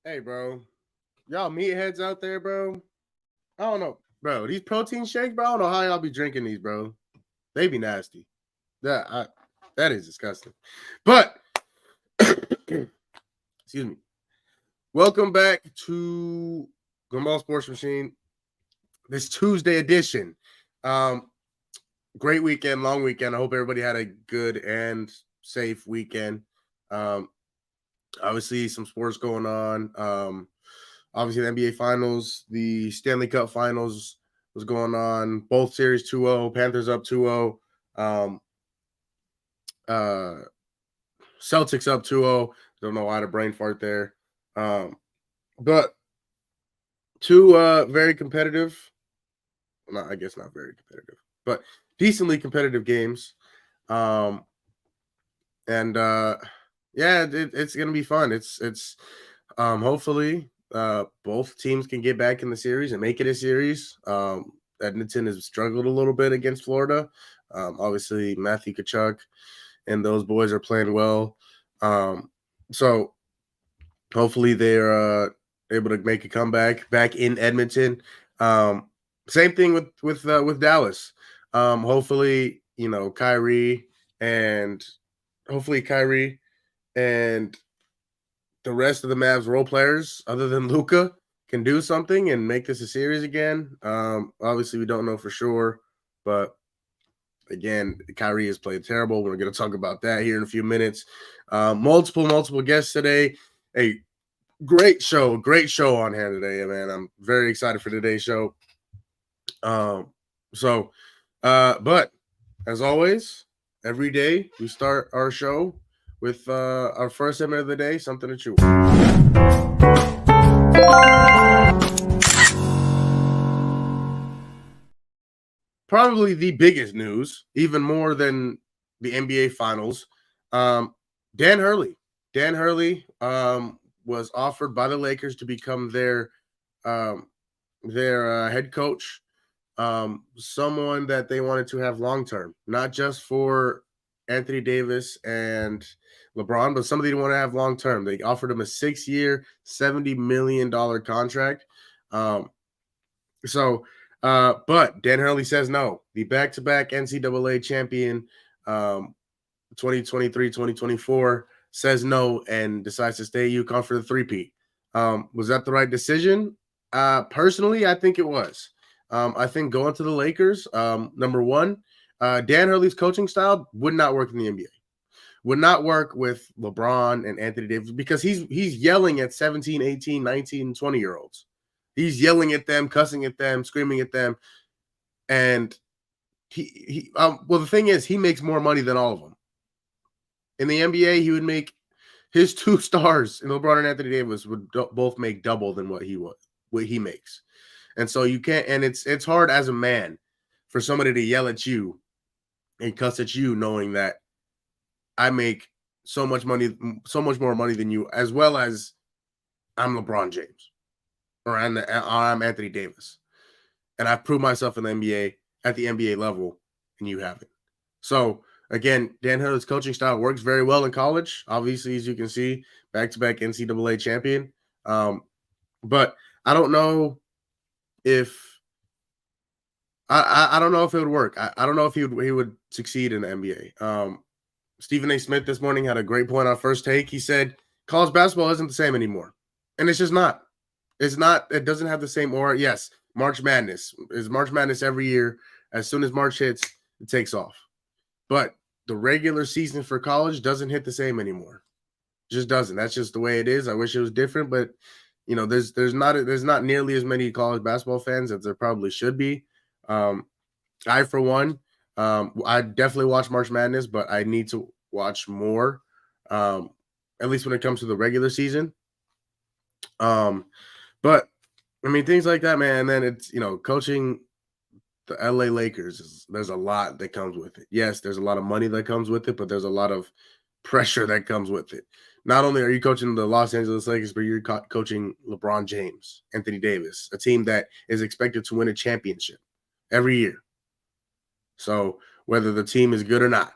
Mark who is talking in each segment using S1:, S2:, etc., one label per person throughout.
S1: Hey, bro. Y'all meatheads out there, bro. I don't know. Bro, these protein shakes, bro, I don't know how y'all be drinking these, bro. They be nasty. That is disgusting. But excuse me. Welcome back to Gumball Sports Machine. This Tuesday edition. Um, Great weekend, long weekend. I hope everybody had a good and safe weekend. Um, Obviously some sports going on. Obviously the NBA Finals, the Stanley Cup Finals was going on. Both series 2-0, Panthers up 2-0. Uh, Celtics up 2-0. Don't know why the brain fart there. But two very competitive, I guess not very competitive, but decently competitive games. And yeah, it's gonna be fun. It's hopefully both teams can get back in the series and make it a series. Edmonton has struggled a little bit against Florida. Obviously, Matthew Tkachuk and those boys are playing well. So hopefully they're able to make a comeback back in Edmonton. Same thing with Dallas. Hopefully, Kyrie and Kyrie and the rest of the Mavs role players, other than Luka, can do something and make this a series again. Obviously, we don't know for sure, but again, Kyrie has played terrible. We're going to talk about that here in a few minutes. Multiple guests today. A great show on hand today, man. I'm very excited for today's show. But as always, every day we start our show with our first segment of the day, something to chew on. Probably the biggest news, even more than the NBA Finals. Dan Hurley. Dan Hurley was offered by the Lakers to become their head coach. Someone that they wanted to have long term, not just for Anthony Davis and LeBron, but somebody they want to have long term. They offered him a 6-year, $70 million contract. But Dan Hurley says no. The back-to-back NCAA champion, 2023-2024, says no and decides to stay at UConn for the three-peat. Was that the right decision? Personally, I think it was. I think going to the Lakers, number one, Dan Hurley's coaching style would not work in the NBA. Would not work with LeBron and Anthony Davis because he's yelling at 17, 18, 19, 20-year-olds. He's yelling at them, cussing at them, screaming at them. And the thing is, he makes more money than all of them. In the NBA, he would make his two stars, and LeBron and Anthony Davis would both make double than what he makes. And so you can't, and it's hard as a man for somebody to yell at you and cuss at you, knowing that I make so much money, so much more money than you, as well as I'm LeBron James or I'm Anthony Davis. And I've proved myself in the NBA at the NBA level, and you haven't. So again, Dan Hurley's coaching style works very well in college. Obviously, as you can see, back-to-back NCAA champion. But I don't know if I don't know if it would work. I don't know if he would succeed in the NBA. Stephen A. Smith this morning had a great point on First Take. He said college basketball isn't the same anymore, and it's just not. It's not. It doesn't have the same aura. Yes, March Madness is March Madness every year. As soon as March hits, it takes off. But the regular season for college doesn't hit the same anymore. It just doesn't. That's just the way it is. I wish it was different, but there's not nearly as many college basketball fans as there probably should be. I, for one, I definitely watch March Madness, but I need to watch more, at least when it comes to the regular season. But I mean, things like that, man. And then it's, coaching the LA Lakers, there's a lot that comes with it. Yes, there's a lot of money that comes with it, but there's a lot of pressure that comes with it. Not only are you coaching the Los Angeles Lakers, but you're coaching LeBron James, Anthony Davis, a team that is expected to win a championship every year. So whether the team is good or not.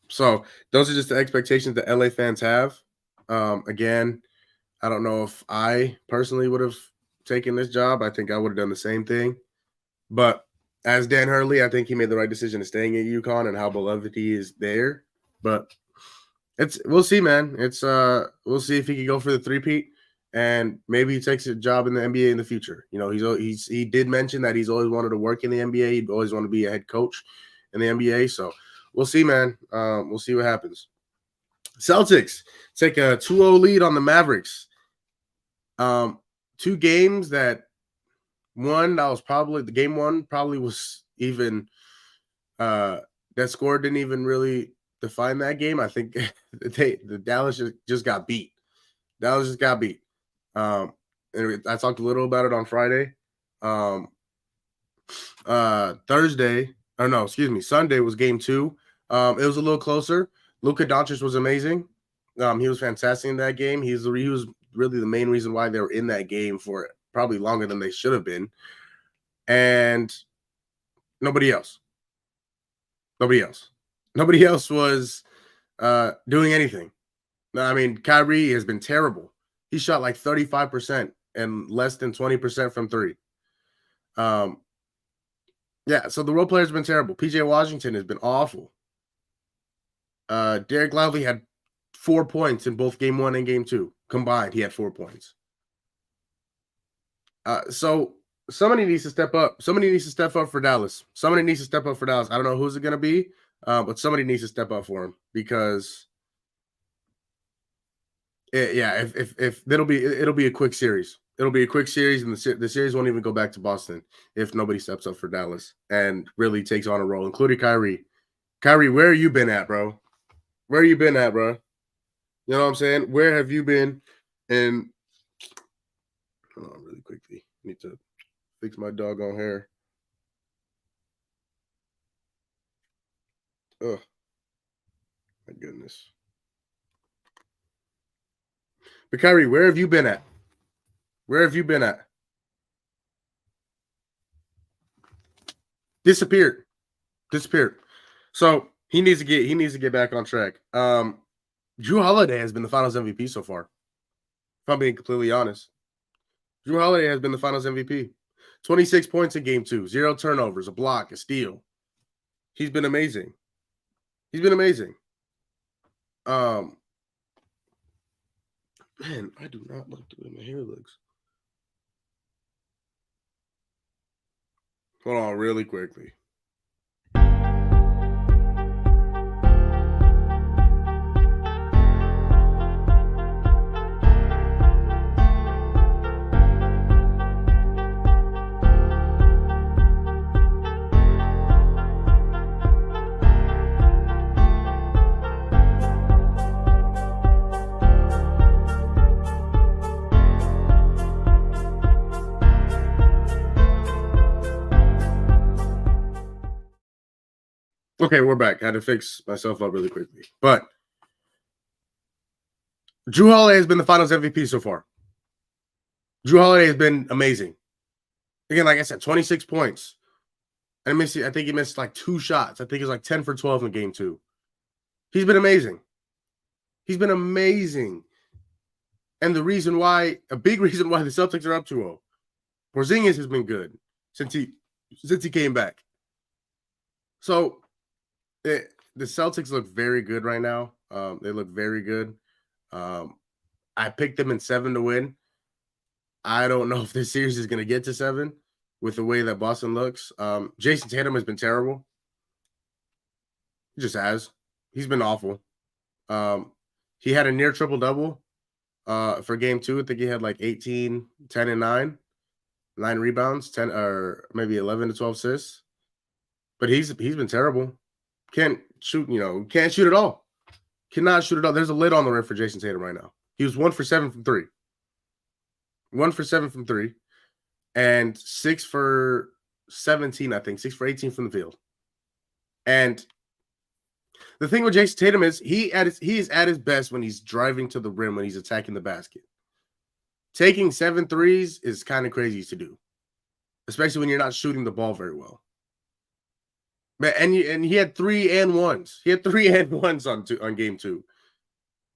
S1: So those are just the expectations that LA fans have. Again, I don't know if I personally would have taken this job. I think I would have done the same thing. But as Dan Hurley, I think he made the right decision of staying at UConn and how beloved he is there. But we'll see, man. We'll see if he can go for the three-peat, and maybe he takes a job in the NBA in the future. You know, he did mention that he's always wanted to work in the NBA. He'd always want to be a head coach in the NBA. So we'll see, man. We'll see what happens. Celtics take a 2-0 lead on the Mavericks. Two games that one that was probably the game one probably was even that score didn't even really define that game. I think the Dallas just got beat. Dallas just got beat. And I talked a little about it on Friday. Sunday was game two. It was a little closer. Luka Doncic was amazing. He was fantastic in that game. He was really the main reason why they were in that game for probably longer than they should have been. And nobody else. Nobody else was doing anything. I mean, Kyrie has been terrible. He shot like 35% and less than 20% from three. Yeah, so the role players have been terrible. PJ Washington has been awful. Derek Lively had 4 points in both game one and game two. Combined, he had 4 points. So somebody needs to step up. Somebody needs to step up for Dallas. I don't know who's it going to be, but somebody needs to step up for him because if it'll be a quick series. It'll be a quick series, and the series won't even go back to Boston if nobody steps up for Dallas and really takes on a role, including Kyrie. Kyrie, where have you been at, bro? You know what I'm saying? Where have you been? And hold on really quickly. I need to fix my doggone hair. Oh, my goodness. But Kyrie, where have you been at? Disappeared. So he needs to get back on track. Drew Holiday has been the Finals MVP so far. If I'm being completely honest, Drew Holiday has been the Finals MVP. 26 points in game two, 0 turnovers, a block, a steal. He's been amazing. Man, I do not like the way my hair looks. Hold on really quickly. Okay, we're back. I had to fix myself up really quickly. But Drew Holiday has been the Finals MVP so far. Drew Holiday has been amazing. Again, like I said, 26 points. And I think he missed like 2 shots. I think he's like 10 for 12 in game 2. He's been amazing. And a big reason why the Celtics are up 2-0. Porzingis has been good since he came back. So the Celtics look very good right now. They look very good. I picked them in 7 to win. I don't know if this series is going to get to 7 with the way that Boston looks. Jason Tatum has been terrible. He just has. He's been awful. He had a near triple-double for game 2. I think he had like 18, 10, and 9. 9 rebounds, 10 or maybe 11 to 12 assists. But he's been terrible. Can't shoot at all. Cannot shoot at all. There's a lid on the rim for Jason Tatum right now. He was 1 for 7 from 3. 1 for 7 from 3. And 6 for 17, I think. 6 for 18 from the field. And the thing with Jason Tatum is he is at his best when he's driving to the rim, when he's attacking the basket. Taking 7 threes is kind of crazy to do, especially when you're not shooting the ball very well. And he had 3 and 1s. He had 3 and 1s on game 2.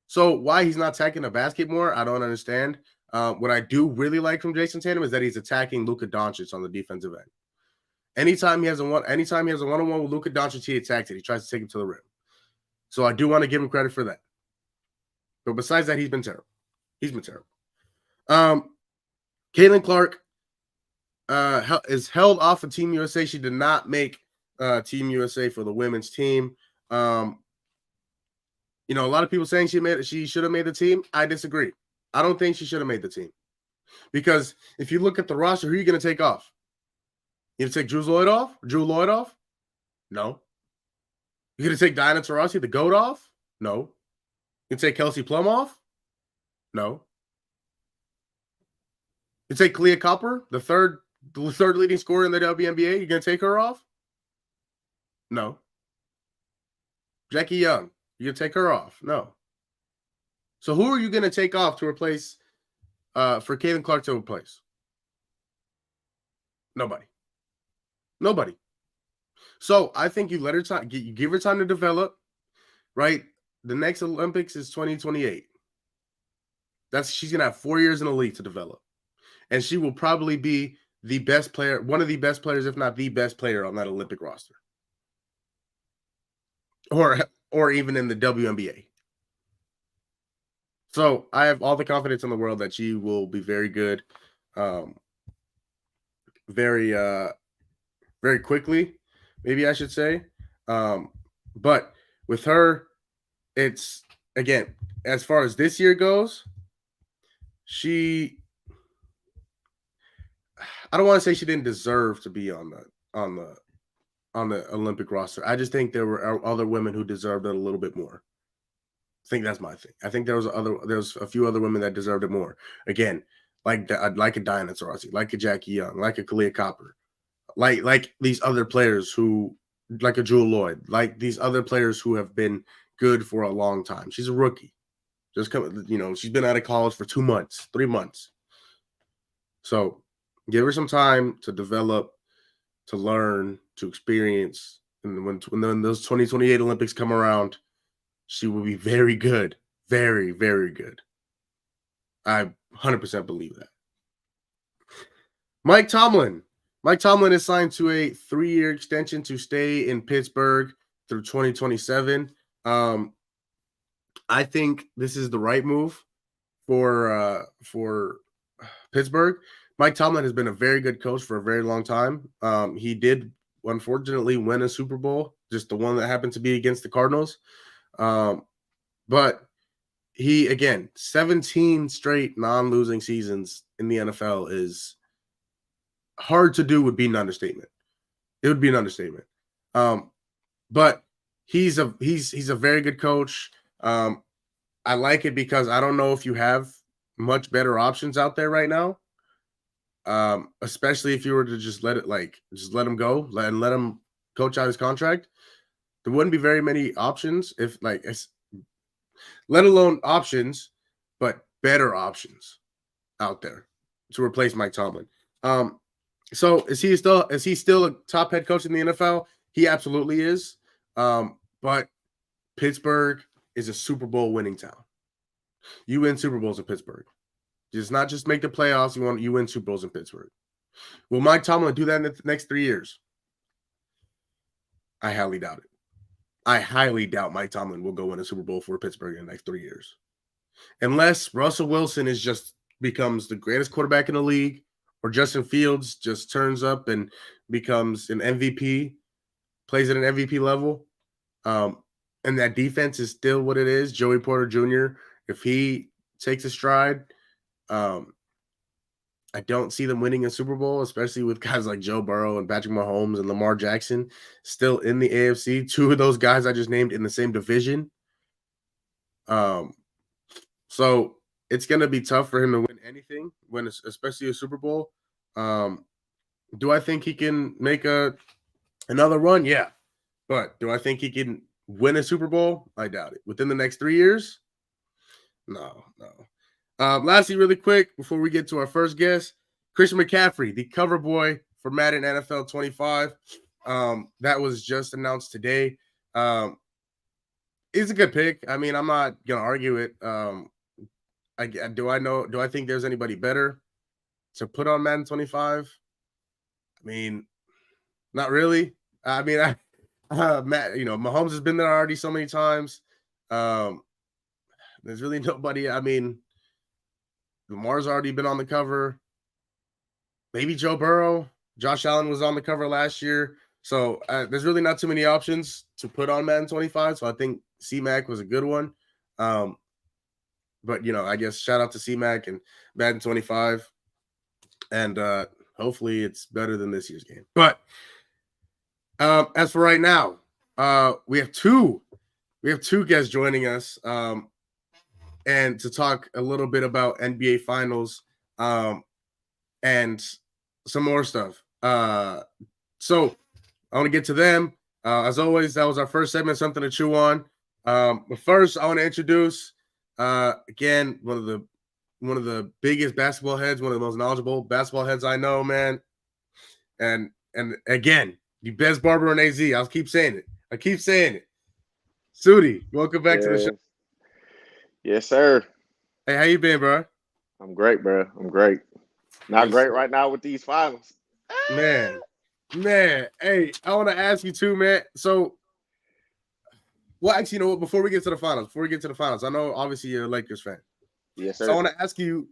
S1: So why he's not attacking the basket more, I don't understand. What I do really like from Jason Tatum is that he's attacking Luka Doncic on the defensive end. Anytime he has a one-on-one with Luka Doncic, he attacks it. He tries to take him to the rim. So I do want to give him credit for that. But besides that, he's been terrible. He's been terrible. Caitlin Clark is held off of Team USA. She did not make Team USA for the women's team. A lot of people saying she should have made the team. I disagree. I don't think she should have made the team. Because if you look at the roster, who are you going to take off? You going to take Drew Lloyd off? No. You're going to take Diana Taurasi, the GOAT, off? No. You take Kelsey Plum off? No. You take Kalia Copper, the third leading scorer in the WNBA. You're going to take her off? No. Jackie Young, you going to take her off? No. So who are you going to take off to replace for Caitlin Clark to replace? Nobody. So I think you let her time. You give her time to develop. Right. The next Olympics is 2028. She's gonna have 4 years in the league to develop, and she will probably be the best player, one of the best players, if not the best player on that Olympic roster, or even in the WNBA. So I have all the confidence in the world that she will be very good, very quickly, maybe I should say. But with her, it's, again, as far as this year goes, I don't want to say she didn't deserve to be on the Olympic roster. I just think there were other women who deserved it a little bit more. I think that's my thing. I think there was a few other women that deserved it more. Again, like a Diana Taurasi, like a Jackie Young, like a Kalia Copper, like these other players who, like a Jewel Lloyd, like these other players who have been good for a long time. She's a rookie. She's been out of college for 2 months, 3 months. So give her some time to develop, to learn, to experience. And when those 2028 Olympics come around, she will be very good. Very, very good. I 100% believe that. Mike Tomlin. Mike Tomlin is signed to a 3-year extension to stay in Pittsburgh through 2027. I think this is the right move for Pittsburgh. Mike Tomlin has been a very good coach for a very long time. He did, unfortunately, win a Super Bowl, just the one that happened to be against the Cardinals. But he, again, 17 straight non-losing seasons in the NFL is hard to do. Would be an understatement. It would be an understatement. But he's a very good coach. I like it because I don't know if you have much better options out there right now. Especially if you were to just let him go and let him coach out his contract. There wouldn't be very many options let alone options, but better options out there to replace Mike Tomlin. So is he still a top head coach in the NFL? He absolutely is. But Pittsburgh is a Super Bowl winning town. You win Super Bowls in Pittsburgh. It's not just make the playoffs. You win Super Bowls in Pittsburgh. Will Mike Tomlin do that in the next 3 years? I highly doubt it. I highly doubt Mike Tomlin will go win a Super Bowl for Pittsburgh in the next 3 years. Unless Russell Wilson becomes the greatest quarterback in the league, or Justin Fields just turns up and becomes an MVP, plays at an MVP level, and that defense is still what it is. Joey Porter Jr., if he takes a stride, I don't see them winning a Super Bowl, especially with guys like Joe Burrow and Patrick Mahomes and Lamar Jackson still in the AFC. 2 of those guys I just named in the same division. So it's going to be tough for him to win anything, especially a Super Bowl. Do I think he can make another run? Yeah. But do I think he can win a Super Bowl? I doubt it. Within the next 3 years? No. Lastly, really quick, before we get to our first guest, Christian McCaffrey, the cover boy for Madden NFL 25. That was just announced today. It's a good pick. I mean, I'm not gonna argue it. Do I think there's anybody better to put on Madden 25? I mean, not really. I mean, Matt, Mahomes has been there already so many times. There's really nobody. I mean, Lamar's already been on the cover. Maybe Joe Burrow. Josh Allen was on the cover last year. So there's really not too many options to put on Madden 25. So I think C-Mac was a good one. But, I guess shout out to C-Mac and Madden 25. And hopefully it's better than this year's game. But as for right now, we have two guests joining us and to talk a little bit about NBA Finals and some more stuff. So I want to get to them. As always, that was our first segment, something to chew on. But first, I want to introduce again one of the biggest basketball heads, one of the most knowledgeable basketball heads I know, man. And again, the best barber in AZ. I'll keep saying it. Sudi, welcome back to the show.
S2: Yes, sir.
S1: Hey, how you been, bro?
S2: I'm great, bro. I'm great. Not great right now with these finals.
S1: Man. Hey, I want to ask you too, man. So, well, actually, you know what? Before we get to the finals, I know obviously you're a Lakers fan.
S2: Yes, sir.
S1: So I want to ask you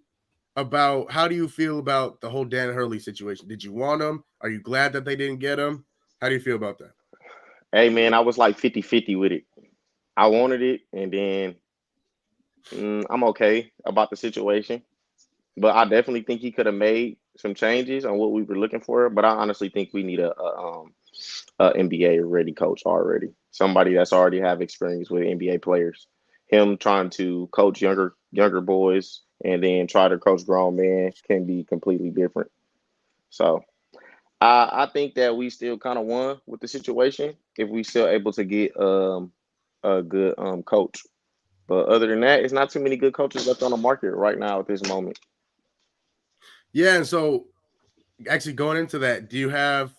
S1: about how do you feel about the whole Dan Hurley situation? Did you want him? Are you glad that they didn't get him? How do you feel about that?
S2: Hey, man, I was like 50-50 with it. I wanted it, and then I'm okay about the situation. But I definitely think he could have made some changes on what we were looking for. But I honestly think we need a NBA ready coach already. Somebody that's already have experience with NBA players. Him trying to coach younger boys and then try to coach grown men can be completely different. So I think that we still kind of won with the situation if we still able to get a good coach. But other than that, it's not too many good coaches left on the market right now at this moment.
S1: Yeah, and so actually going into that, do you have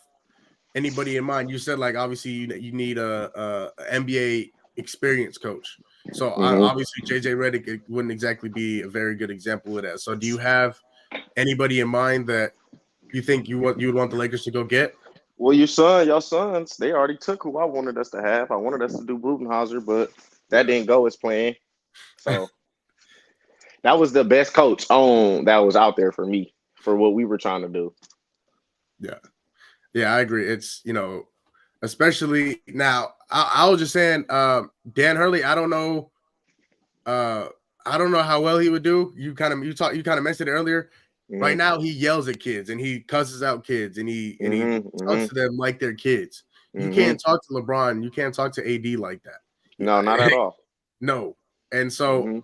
S1: anybody in mind? You said like obviously you need a NBA experienced coach. So
S2: hmm
S1: obviously JJ Redick wouldn't exactly be a very good example of that. So do you have anybody in mind that you think you would want the Lakers to go get?
S2: Well, your sons, they already took who I wanted us to have. I wanted us to do Budenholzer, but that
S1: Yeah.
S2: didn't go as planned. So that was the best coach on that was out there for me for what we were trying to do.
S1: Yeah. Yeah, I agree. It's, especially now, I was just saying, Dan Hurley, uh, I don't know how well he would do. You kind of mentioned it earlier. Right
S2: hmm
S1: now, he yells at kids and he cusses out kids and he
S2: hmm hmm
S1: talks to them like they're kids. You
S2: hmm
S1: can't talk to LeBron. You can't talk to AD like that.
S2: No, not at all.
S1: No. And so,
S2: hmm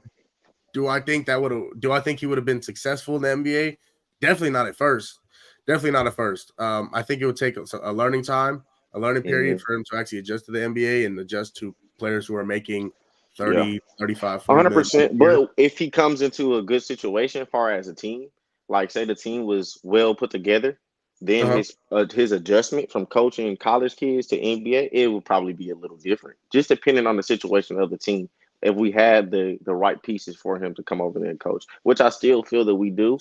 S1: do I think he would have been successful in the NBA? Definitely not at first. Definitely not at first. I think it would take a learning time, a learning
S2: hmm
S1: period for him to actually adjust to the NBA and adjust to players who are making
S2: Yeah.
S1: 30, 35, 40 million a
S2: 100%.
S1: year.
S2: But if he comes into a good situation, as far as a team, like say the team was well put together, then
S1: Uh-huh.
S2: his adjustment from coaching college kids to NBA, it would probably be a little different, just depending on the situation of the team. If we had the right pieces for him to come over there and coach, which I still feel that we do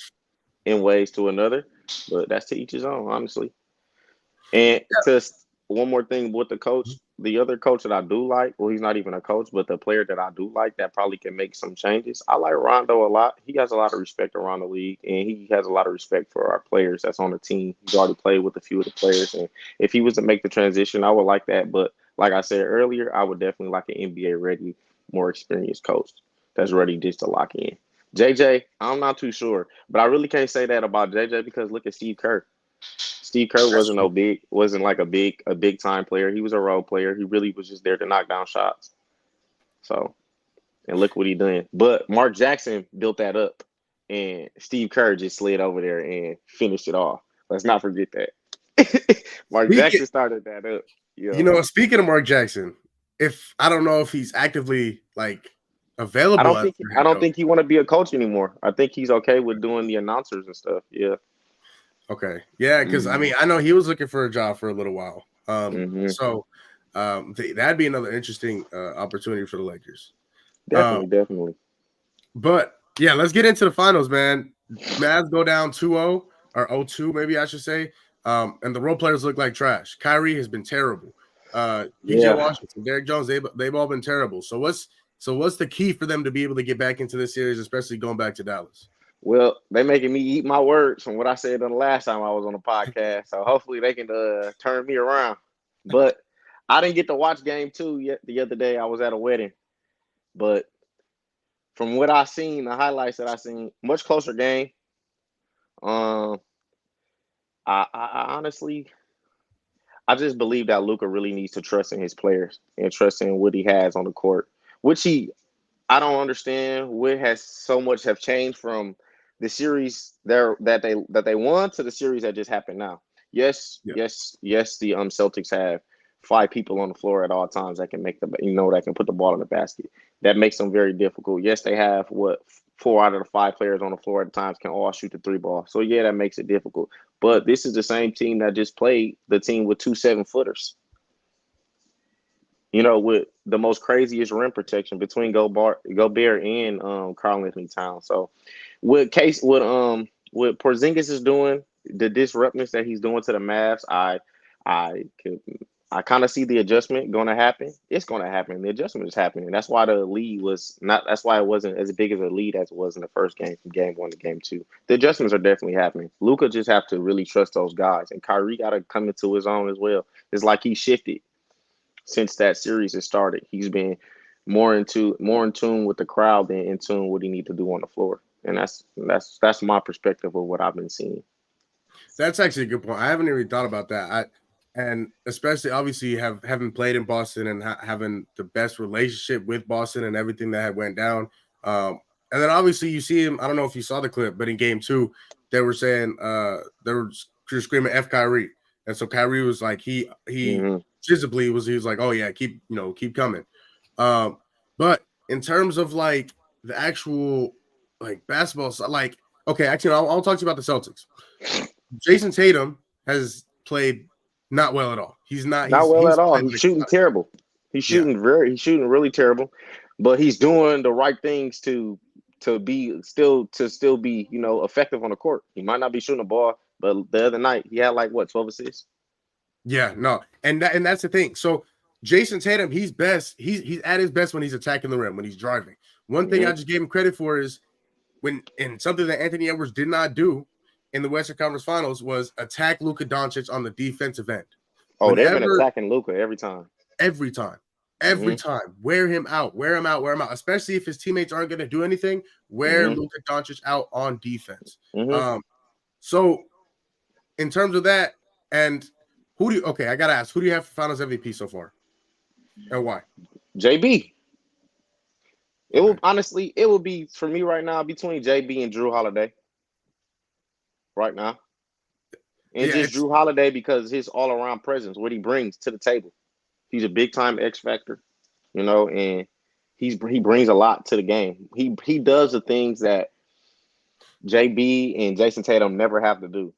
S2: in ways to another, but that's to each his own, honestly. And just one more thing with the coach, the other coach that I do like, well, he's not even a coach, but the player that I do like that probably can make some changes. I like Rondo a lot. He has a lot of respect around the league, and he has a lot of respect for our players that's on the team. He's already played with a few of the players, and if he was to make the transition, I would like that. But like I said earlier, I would definitely like an NBA ready, more experienced coach that's ready just to lock in. JJ, I'm not too sure, but I really can't say that about JJ because look at Steve Kerr. Steve Kerr
S1: That's
S2: wasn't
S1: true.
S2: wasn't like a big time player. He was a role player. He really was just there to knock down shots. So and look what he done. But Mark Jackson built that up, and Steve Kerr just slid over there and finished it off. Let's not forget that. Mark
S1: Speaking,
S2: Jackson started that up. Yeah,
S1: speaking of Mark Jackson, if I don't know if he's actively like available as their
S2: I
S1: head
S2: don't
S1: coach.
S2: think he want to be a coach anymore. I think he's okay with doing the announcers and stuff. Yeah.
S1: Okay. Yeah, because I
S2: hmm
S1: mean, I know he was looking for a job for a little while.
S2: hmm
S1: So That'd be another interesting opportunity for the Lakers.
S2: Definitely.
S1: But yeah, let's get into the finals, man. Mavs go down 2-0 or 0-2, maybe I should say. And the role players look like trash. Kyrie has been terrible. PJ
S2: Yeah.
S1: Washington, Derrick Jones, they've all been terrible. So what's the key for them to be able to get back into this series, especially going back to Dallas?
S2: Well, they making me eat my words from what I said on the last time I was on the podcast. So hopefully they can turn me around. But I didn't get to watch game 2 yet. The other day I was at a wedding. But from what I seen, the highlights that I seen, much closer game. Um, I honestly, I just believe that Luka really needs to trust in his players and trust in what he has on the court, which I don't understand what has so much have changed from the series there that they won to the series that just happened now. Yes,
S1: Yeah.
S2: yes. The Celtics have 5 people on the floor at all times that can make that can put the ball in the basket. That makes them very difficult. Yes, they have 4 out of the 5 players on the floor at times can all shoot the 3 ball. So yeah, that makes it difficult. But this is the same team that just played the team with 2 7-footers. With the most craziest rim protection between Gobert and Karl Anthony Towns. So what Porzingis is doing, the disruptness that he's doing to the Mavs, I kind of see the adjustment going to happen. It's going to happen. The adjustment is happening. That's why the lead was not. That's why it wasn't as big of a lead as it was in the first game from game 1 to game 2. The adjustments are definitely happening. Luka just have to really trust those guys, and Kyrie got to come into his own as well. It's like he shifted since that series has started. He's been more in tune with the crowd than in tune with what he need to do on the floor. And that's my perspective of what I've been seeing.
S1: That's actually a good point. I haven't even thought about that. And especially obviously having played in Boston and having the best relationship with Boston and everything that had went down. And then obviously you see him. I don't know if you saw the clip, but in game 2, they were saying they were screaming F Kyrie. And so Kyrie was like, he visibly he was like, oh yeah, keep coming. But in terms of like the actual like basketball, like, okay, actually I'll talk to you about the Celtics. Jason Tatum has played not well at all. He's not.
S2: Not well
S1: He's
S2: at all.
S1: played
S2: He's
S1: like,
S2: shooting terrible. He's shooting really terrible. But he's doing the right things to still be effective on the court. He might not be shooting the ball, but the other night he had 12 assists.
S1: Yeah, no, and that's the thing. So Jason Tatum, he's best. He's at his best when he's attacking the rim, when he's driving. One thing I just gave him credit for is and something that Anthony Edwards did not do in the Western Conference Finals was attack Luka Doncic on the defensive end.
S2: Oh, they've been attacking Luka every time.
S1: Every time. Wear him out. Especially if his teammates aren't going to do anything. Wear Luka Doncic out on defense. So in terms of that, and I gotta ask, who do you have for Finals MVP so far, and why?
S2: JB. It will be for me right now between JB and Drew Holiday. Right now. And just Drew Holiday because his all-around presence, what he brings to the table. He's a big-time X factor, and he brings a lot to the game. He does the things that JB and Jason Tatum never have to do,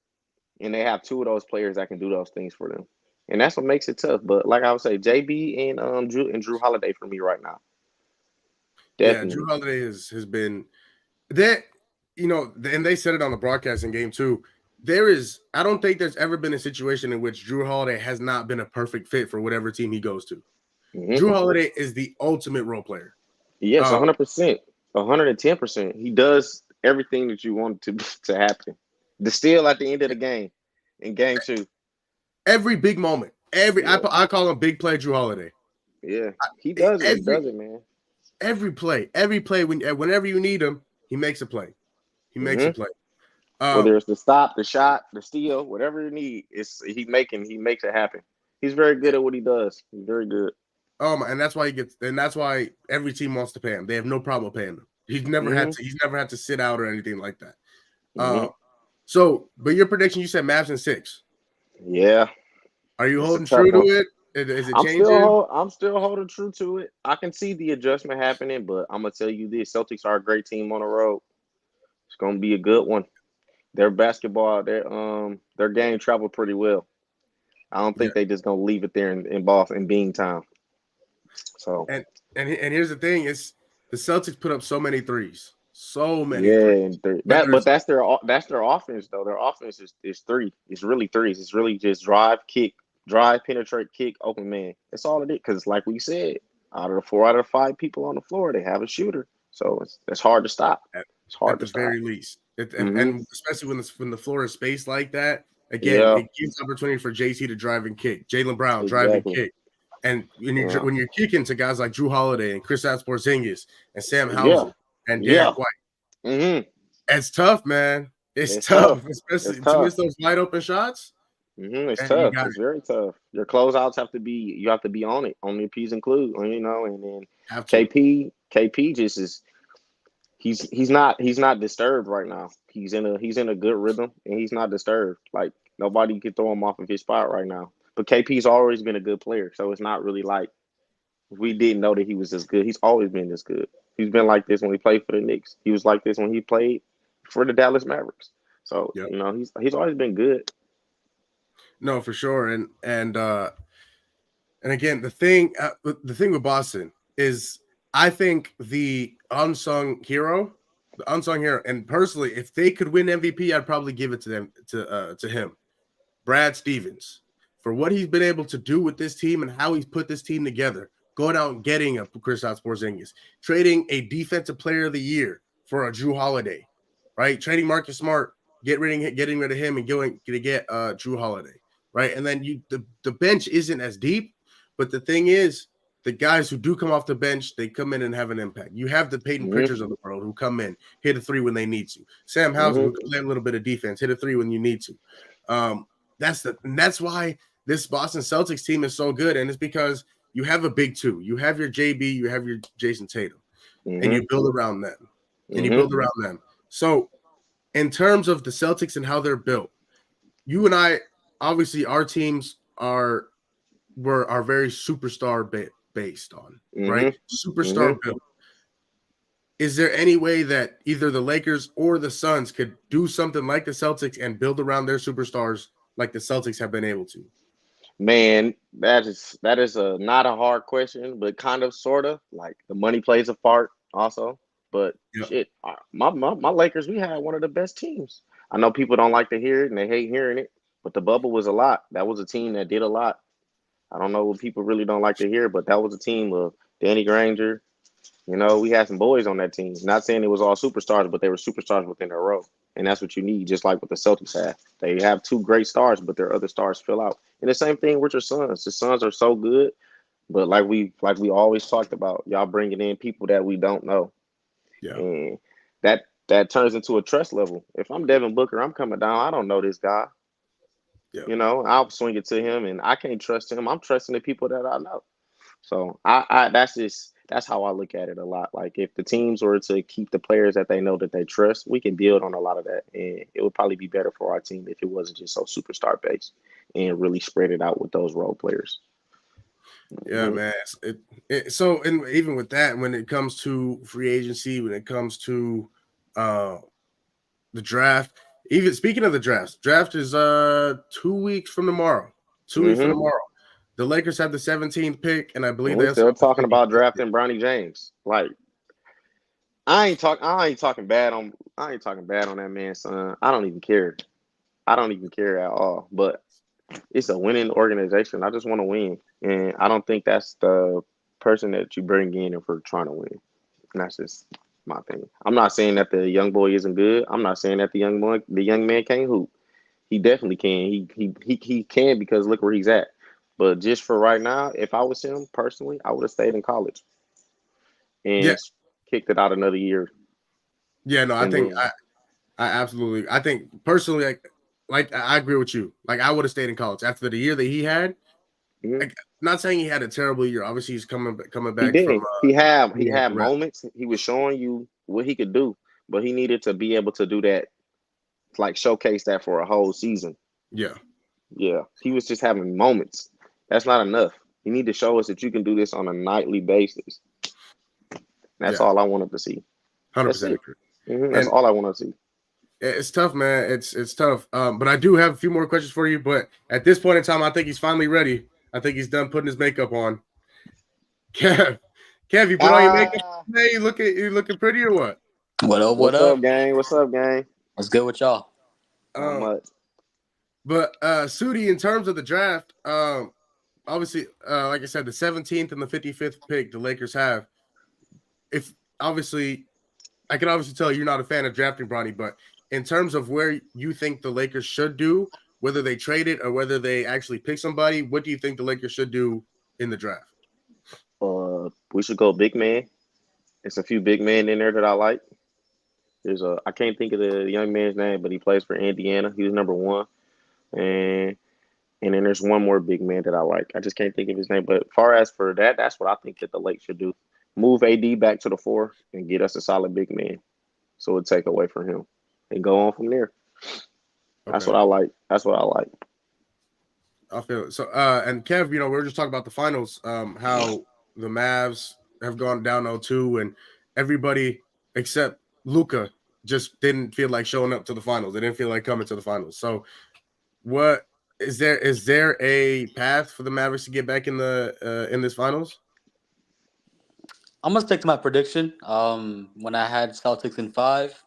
S2: and they have 2 of those players that can do those things for them, and that's what makes it tough. But like I would say, JB and Drew Holiday for me right now.
S1: Definitely. Yeah, Drew Holiday has been that, and they said it on the broadcast in game 2. I don't think there's ever been a situation in which Drew Holiday has not been a perfect fit for whatever team he goes to. Drew Holiday is the ultimate role player.
S2: Yes, 100%, 110%. He does everything that you want to happen. The steal at the end of the game, in game 2.
S1: Every big moment, I call him big play Drew Holiday.
S2: Yeah, he does it. He does it, man.
S1: Every play, whenever you need him, he makes a play. He makes a play.
S2: Whether it's the stop, the shot, the steal, whatever you need, he makes it happen. He's very good at what he does. He's very good.
S1: And that's why every team wants to pay him. They have no problem paying him. He's never had to sit out or anything like that. So, but your prediction, you said Mavs in 6.
S2: Yeah.
S1: Are you holding true to it? Is it changing?
S2: I'm still holding true to it. I can see the adjustment happening, but I'm gonna tell you this: Celtics are a great team on the road. It's gonna be a good one. Their basketball, their game traveled pretty well. I don't
S1: Yeah.
S2: think they just gonna leave it there in Boston in Beantown. So
S1: And here's the thing: is the Celtics put up so many threes, so many
S2: yeah,
S1: threes.
S2: and
S1: Whether
S2: but
S1: it's
S2: that's their offense though. Their offense is three. It's really threes. It's really just drive, kick, drive, penetrate, kick, open man. That's all it is. Because like we said, out of the 4 out of 5 people on the floor, they have a shooter. So it's hard to stop.
S1: at,
S2: It's hard
S1: at
S2: to
S1: the
S2: stop.
S1: very least,
S2: Hmm.
S1: and especially when the floor is spaced like that, again,
S2: Yeah,
S1: it gives opportunity for JC to drive and kick, Jaylen Brown drive and
S2: exactly.
S1: kick, and
S2: Yeah,
S1: when you're kicking to guys like Drew Holiday and Kristaps Porzingis and Sam
S2: yeah,
S1: Hauser and
S2: yeah.
S1: Derek White,
S2: Hmm.
S1: it's tough, man. It's
S2: It's tough.
S1: tough,
S2: It's
S1: especially to
S2: tough.
S1: miss those wide open shots.
S2: It's
S1: And you
S2: tough.
S1: got
S2: It's
S1: it.
S2: very tough. Your closeouts have to be. You have to be on it, on the P's and clues, and then
S1: Have to.
S2: KP just is. He's not disturbed right now. He's in a good rhythm and he's not disturbed. Like nobody can throw him off of his spot right now. But KP's always been a good player, so it's not really like we didn't know that he was this good. He's always been this good. He's been like this when he played for the Knicks. He was like this when he played for the Dallas Mavericks. So
S1: Yep.
S2: he's always been good.
S1: No, for sure. And again, the thing with Boston is, I think the unsung hero, and personally, if they could win MVP, I'd probably give it to them to him, Brad Stevens, for what he's been able to do with this team and how he's put this team together. Going out and getting a Kristaps Porzingis, trading a defensive player of the year for a Drew Holiday, right? Trading Marcus Smart, getting rid of him and going to get Drew Holiday, right? And then the bench isn't as deep, but the thing is, the guys who do come off the bench, they come in and have an impact. You have the Peyton
S2: Hmm.
S1: Pritchards of the world who come in, hit a three when they need to. Sam Hauser,
S2: Hmm.
S1: who can play a little bit of defense, hit a three when you need to. That's why this Boston Celtics team is so good, and it's because you have a big two. You have your JB, you have your Jason Tatum, and
S2: Hmm.
S1: you build around them. And you
S2: Hmm.
S1: build around them. So, in terms of the Celtics and how they're built, you and I, obviously, our teams are very superstar based on, right?
S2: Hmm.
S1: Superstar
S2: Hmm.
S1: built. Is there any way that either the Lakers or the Suns could do something like the Celtics and build around their superstars like the Celtics have been able to?
S2: Man, that is a not a hard question, but kind of sort of like the money plays a part also. But
S1: Yeah.
S2: shit, my Lakers, we had one of the best teams. I know people don't like to hear it and they hate hearing it, but the bubble was a lot. That was a team that did a lot. I don't know what people really don't like to hear, but that was a team of Danny Granger. We had some boys on that team. Not saying it was all superstars, but they were superstars within their role. And that's what you need, just like what the Celtics have. They have two great stars, but their other stars fill out. And the same thing with your Suns. The Suns are so good, but like we always talked about, y'all bringing in people that we don't know.
S1: Yeah.
S2: And that turns into a trust level. If I'm Devin Booker, I'm coming down. I don't know this guy.
S1: Yeah.
S2: I'll swing it to him, and I can't trust him. I'm trusting the people that I know. So that's how I look at it a lot. Like if the teams were to keep the players that they know that they trust, we can build on a lot of that, and it would probably be better for our team if it wasn't just so superstar based and really spread it out with those role players.
S1: Yeah,
S2: Hmm.
S1: man. So, and even with that, when it comes to free agency, when it comes to uh, the draft, even speaking of the draft is 2 weeks from tomorrow. 2 weeks from
S2: Hmm.
S1: tomorrow. The Lakers have the 17th pick, and I
S2: And
S1: believe
S2: we're
S1: they also
S2: still
S1: have the
S2: talking about
S1: 54th pick.
S2: drafting Bronny James. Like I ain't talking bad on that man, son. I don't even care. I don't even care at all. But it's a winning organization. I just want to win, and I don't think that's the person that you bring in if we're trying to win. And that's just my thing. I'm not saying that the young boy isn't good. I'm not saying that the young man can't hoop. He definitely can. He can because look where he's at. But just for right now, if I was him personally, I would have stayed in college
S1: Yeah,
S2: and kicked it out another year.
S1: yeah. No, I
S2: And
S1: think
S2: then
S1: I absolutely. I think personally, like I agree with you. Like I would have stayed in college after the year that he had.
S2: mhm.
S1: Like, not saying he had a terrible year. Obviously, he's coming
S2: He
S1: back from
S2: didn't. He had
S1: the rest.
S2: moments. He was showing you what he could do, but he needed to be able to do that, like showcase that for a whole season.
S1: Yeah,
S2: Yeah, he was just having moments. That's not enough. You need to show us that you can do this on a nightly basis. That's
S1: yeah,
S2: all I wanted to see. That's
S1: 100%
S2: it.
S1: agree.
S2: That's
S1: And
S2: all I want to see.
S1: It's tough, man. It's tough. But I do have a few more questions for you. But at this point in time, I think he's finally ready. I think he's done putting his makeup on. Kev, Kev, you put on your makeup
S2: Ah,
S1: today? You looking pretty or what?
S3: What up? What
S2: what's up,
S3: up?
S2: gang? What's up, gang?
S3: What's good with y'all?
S2: Not
S1: Um,
S2: much.
S1: but Sudi, in terms of the draft, obviously, like I said, the 17th and the 55th pick the Lakers have. If obviously, I can obviously tell you're not a fan of drafting Bronny, but in terms of where you think the Lakers should do, whether they trade it or whether they actually pick somebody, what do you think the Lakers should do in the draft?
S2: We should go big man. There's a few big men in there that I like. I can't think of the young man's name, but he plays for Indiana. He was number one, and then there's one more big man that I like. I just can't think of his name. But far as for that, that's what I think that the Lakers should do. Move AD back to the four and get us a solid big man, so it take away from him and go on from there. That's
S1: Okay,
S2: what I like. That's what I like.
S1: I feel it. So, and Kev, we were just talking about the finals, how the Mavs have gone down 0-2, and everybody except Luca just didn't feel like showing up to the finals. They didn't feel like coming to the finals. So, what is there? Is there a path for the Mavericks to get back in this finals?
S3: I'm gonna stick to my prediction. When I had Celtics in five,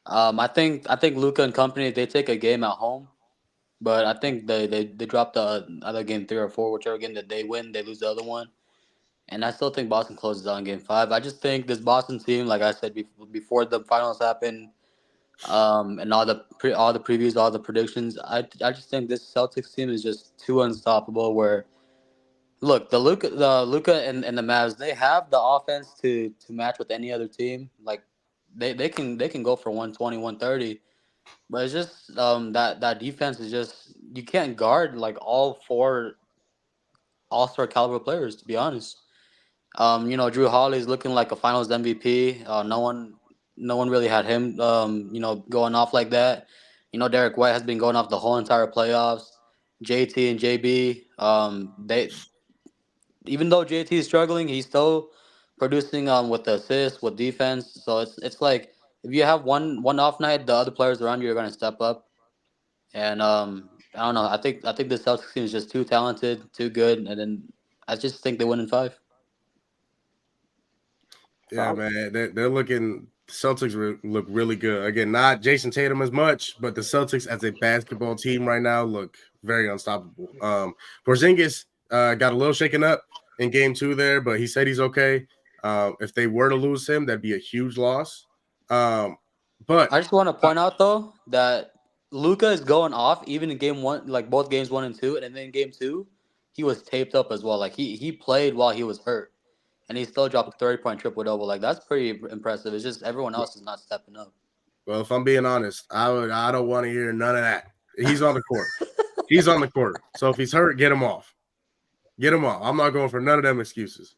S3: I think Luca and company they take a game at home, but I think they drop the other game three or four, whichever game that they win, they lose the other one, and I still think Boston closes out in game five. I just think this Boston team, like I said before the finals happened, and all the previews, all the predictions, I just think this Celtics team is just too unstoppable. Where look, the Luca and the Mavs, they have the offense to match with any other team. Like they can go for 120, 130. But it's just that defense is just you can't guard like all four all-star caliber players, to be honest. Drew Holiday's looking like a Finals MVP. No one really had him going off like that. Derek White has been going off the whole entire playoffs. JT and JB, they even though JT is struggling, he's still producing with the assists, with defense. So it's like if you have one off night, the other players around you are going to step up. And I don't know. I think the Celtics team is just too talented, too good, and then I just think they win in five.
S1: Yeah, man, they're looking. Celtics look really good. Again, not Jason Tatum as much, but the Celtics as a basketball team right now look very unstoppable. Porzingis got a little shaken up in game 2 there, but he said he's okay. If they were to lose him, that'd be a huge loss. But
S3: I just want to point out though that Luca is going off even in game one, like both games one and two, and then in game two, he was taped up as well. Like he played while he was hurt, and he still dropped a 30-point triple double. Like that's pretty impressive. It's just everyone else is not stepping up.
S1: well, if I'm being honest, I don't want to hear none of that. He's on the court. He's on the court. So if he's hurt, get him off. Get him off. I'm not going for none of them excuses.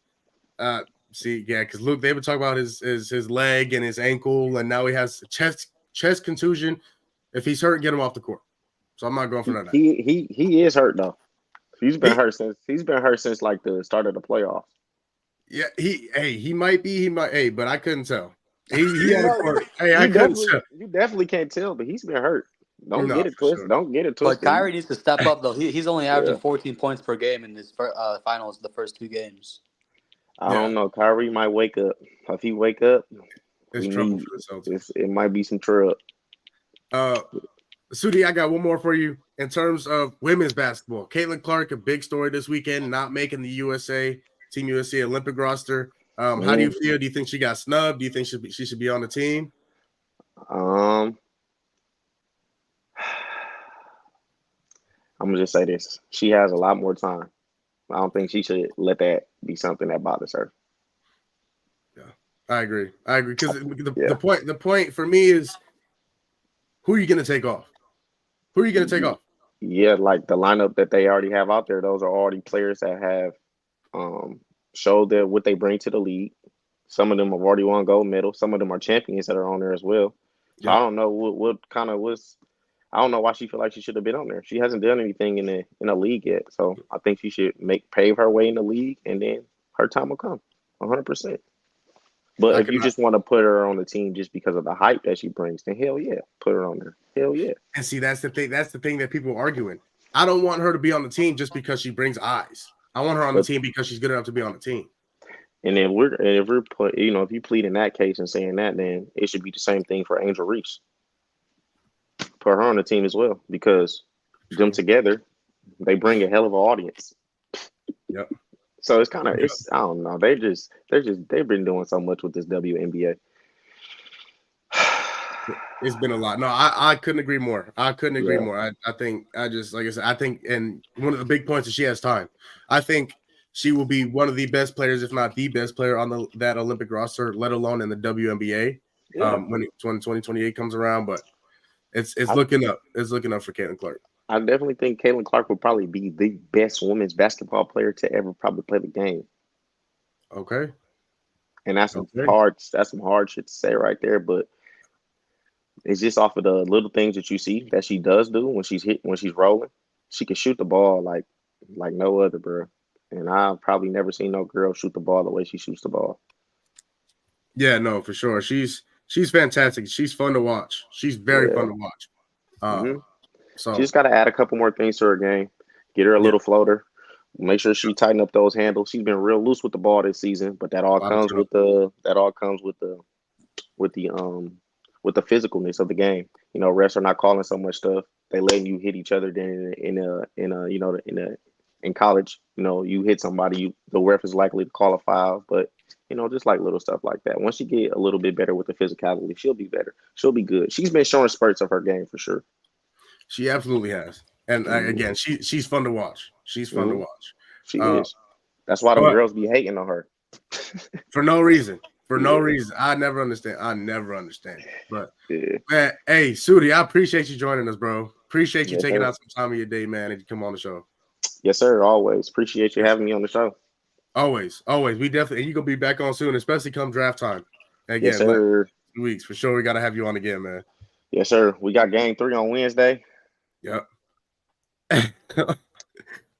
S1: See, yeah, because Luke, they've been talking about his leg and his ankle, and now he has a chest contusion. If he's hurt, get him off the court. So I'm not going for none of that.
S2: He is hurt though. He's been
S1: He,
S2: hurt since like the start of the playoffs.
S1: yeah, he might be, but I couldn't tell. He on the
S2: No,
S1: court. Hey, I couldn't tell.
S2: you definitely can't tell, but he's been hurt. Don't
S1: No,
S2: get it
S1: for
S2: twisted.
S1: sure.
S2: Don't get it
S3: But
S2: twisted.
S3: Kyrie needs to step up though. He's only
S2: Yeah.
S3: averaging 14 points per game in his finals, the first two games.
S2: I
S1: Yeah,
S2: don't know. Kyrie might wake up. If he wake up,
S1: it's
S2: we
S1: trouble
S2: need
S1: for the Celtics.
S2: it might be some trouble.
S1: Sudi, I got one more for you in terms of women's basketball. Caitlin Clark, a big story this weekend, not making the Team USA Olympic roster. How do you feel? Do you think she got snubbed? Do you think she should be on the team?
S2: Um, I'm gonna just say this: she has a lot more time. I don't think she should let that be something that bothers her.
S1: Yeah, I agree. Because
S2: Yeah,
S1: the point for me is who are you going to take off? Who are you going to take off?
S2: yeah, like the lineup that they already have out there. Those are already players that have um showed that what they bring to the league. Some of them have already won gold medal. Some of them are champions that are on there as well. So I
S1: Yep.
S2: don't know what kind of was. I don't know why she feel like she should have been on there. She hasn't done anything in the league yet. So I think she should pave her way in the league, and then her time will come. 100%. But
S1: I
S2: if you
S1: cannot.
S2: just want to put her on the team just because of the hype that she brings, then hell yeah, put her on there. Hell yeah.
S1: And see, that's the thing. That's the thing that people are arguing. I don't want her to be on the team just because she brings eyes. I want her on the
S2: But
S1: team because she's good enough to be on the team.
S2: and if we're put, if you plead in that case and saying that, then it should be the same thing for Angel Reese. Put her on the team as well because them
S1: True.
S2: together, they bring a hell of an audience.
S1: Yep.
S2: So it's kind of
S1: Yep.
S2: I don't know. They've been doing so much with this WNBA.
S1: It's been a lot. No, I couldn't agree more. I couldn't agree
S2: Yeah.
S1: more. I think I just like I said, I think and one of the big points is she has time. I think she will be one of the best players, if not the best player on that Olympic roster, let alone in the WNBA.
S2: Yeah.
S1: When 2028 comes around, but it's
S2: I,
S1: looking up. It's looking up for Caitlin Clark.
S2: I definitely think Caitlin Clark would probably be the best women's basketball player to ever probably play the game.
S1: Okay.
S2: And that's some
S1: Okay.
S2: hard shit to say right there, but it's just off of the little things that you see that she does do when she's rolling. She can shoot the ball like no other, bro. And I've probably never seen no girl shoot the ball the way she shoots the ball.
S1: Yeah, no, for sure. She's fantastic. She's fun to watch. She's very fun
S2: Yeah.
S1: to watch.
S2: hmm
S1: So
S2: She just got to add a couple more things to her game. Get her a
S1: yeah,
S2: little floater. Make sure she tighten up those handles. She's been real loose with the ball this season, but that all
S1: bottom
S2: comes
S1: it up.
S2: with the physicalness of the game. You know, refs are not calling so much stuff. They letting you hit each other. Then in college, you know, you hit somebody, the ref is likely to call a foul. But you know, just like little stuff like that. Once you get a little bit better with the physicality, she'll be better. She'll be good. She's been showing spurts of her game for sure.
S1: She absolutely has. And
S2: hmm
S1: again, she's fun to watch. She's fun to
S2: hmm
S1: watch.
S2: She
S1: Uh,
S2: is. That's why them
S1: but
S2: girls be hating on her.
S1: for no reason. For no
S2: Yeah,
S1: reason. I never understand. But
S2: yeah.
S1: man, hey, Sudi, I appreciate you joining us, bro. Appreciate you
S2: Yes,
S1: taking
S2: sir.
S1: out some time of your day, man, and you come on the show.
S2: Yes, sir. Always appreciate you
S1: Yes,
S2: having
S1: sir.
S2: me on the show.
S1: Always, always. We definitely and you gonna be back on soon, especially come draft time.
S2: Yes,
S1: Again,
S2: sir.
S1: 2 weeks for sure. We gotta have you on again, man.
S2: Yes, sir. We got game 3 on Wednesday.
S1: Yep.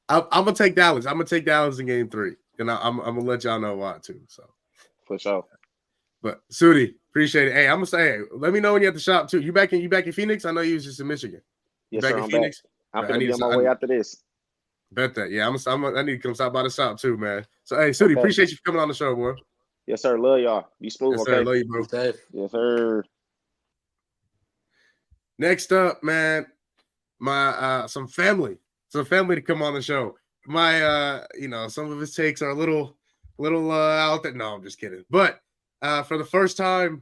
S1: I'm gonna take Dallas. I'm gonna take Dallas in game 3. And I'm gonna let y'all know why too. So
S2: For sure.
S1: but Sudi, appreciate it. Hey, I'm gonna say, hey, let me know when you're at the shop too. You back in Phoenix? I know you was just in Michigan. You
S2: Yes,
S1: back
S2: sir.
S1: in
S2: I'm back.
S1: Phoenix?
S2: I'm
S1: I
S2: gonna
S1: need
S2: be on
S1: to
S2: my way after this.
S1: bet that. Yeah, I need to come stop by the shop too, man. So hey, Sudi,
S2: Okay.
S1: appreciate you for coming on the show, boy.
S2: Yes, sir. Love y'all. Be smooth,
S1: Yes, sir.
S2: okay?
S1: Love you,
S3: Be
S1: bro.
S3: safe.
S2: Yes, sir.
S1: Next up, man, my some family to come on the show. My some of his takes are a little out there. No, I'm just kidding. But for the first time,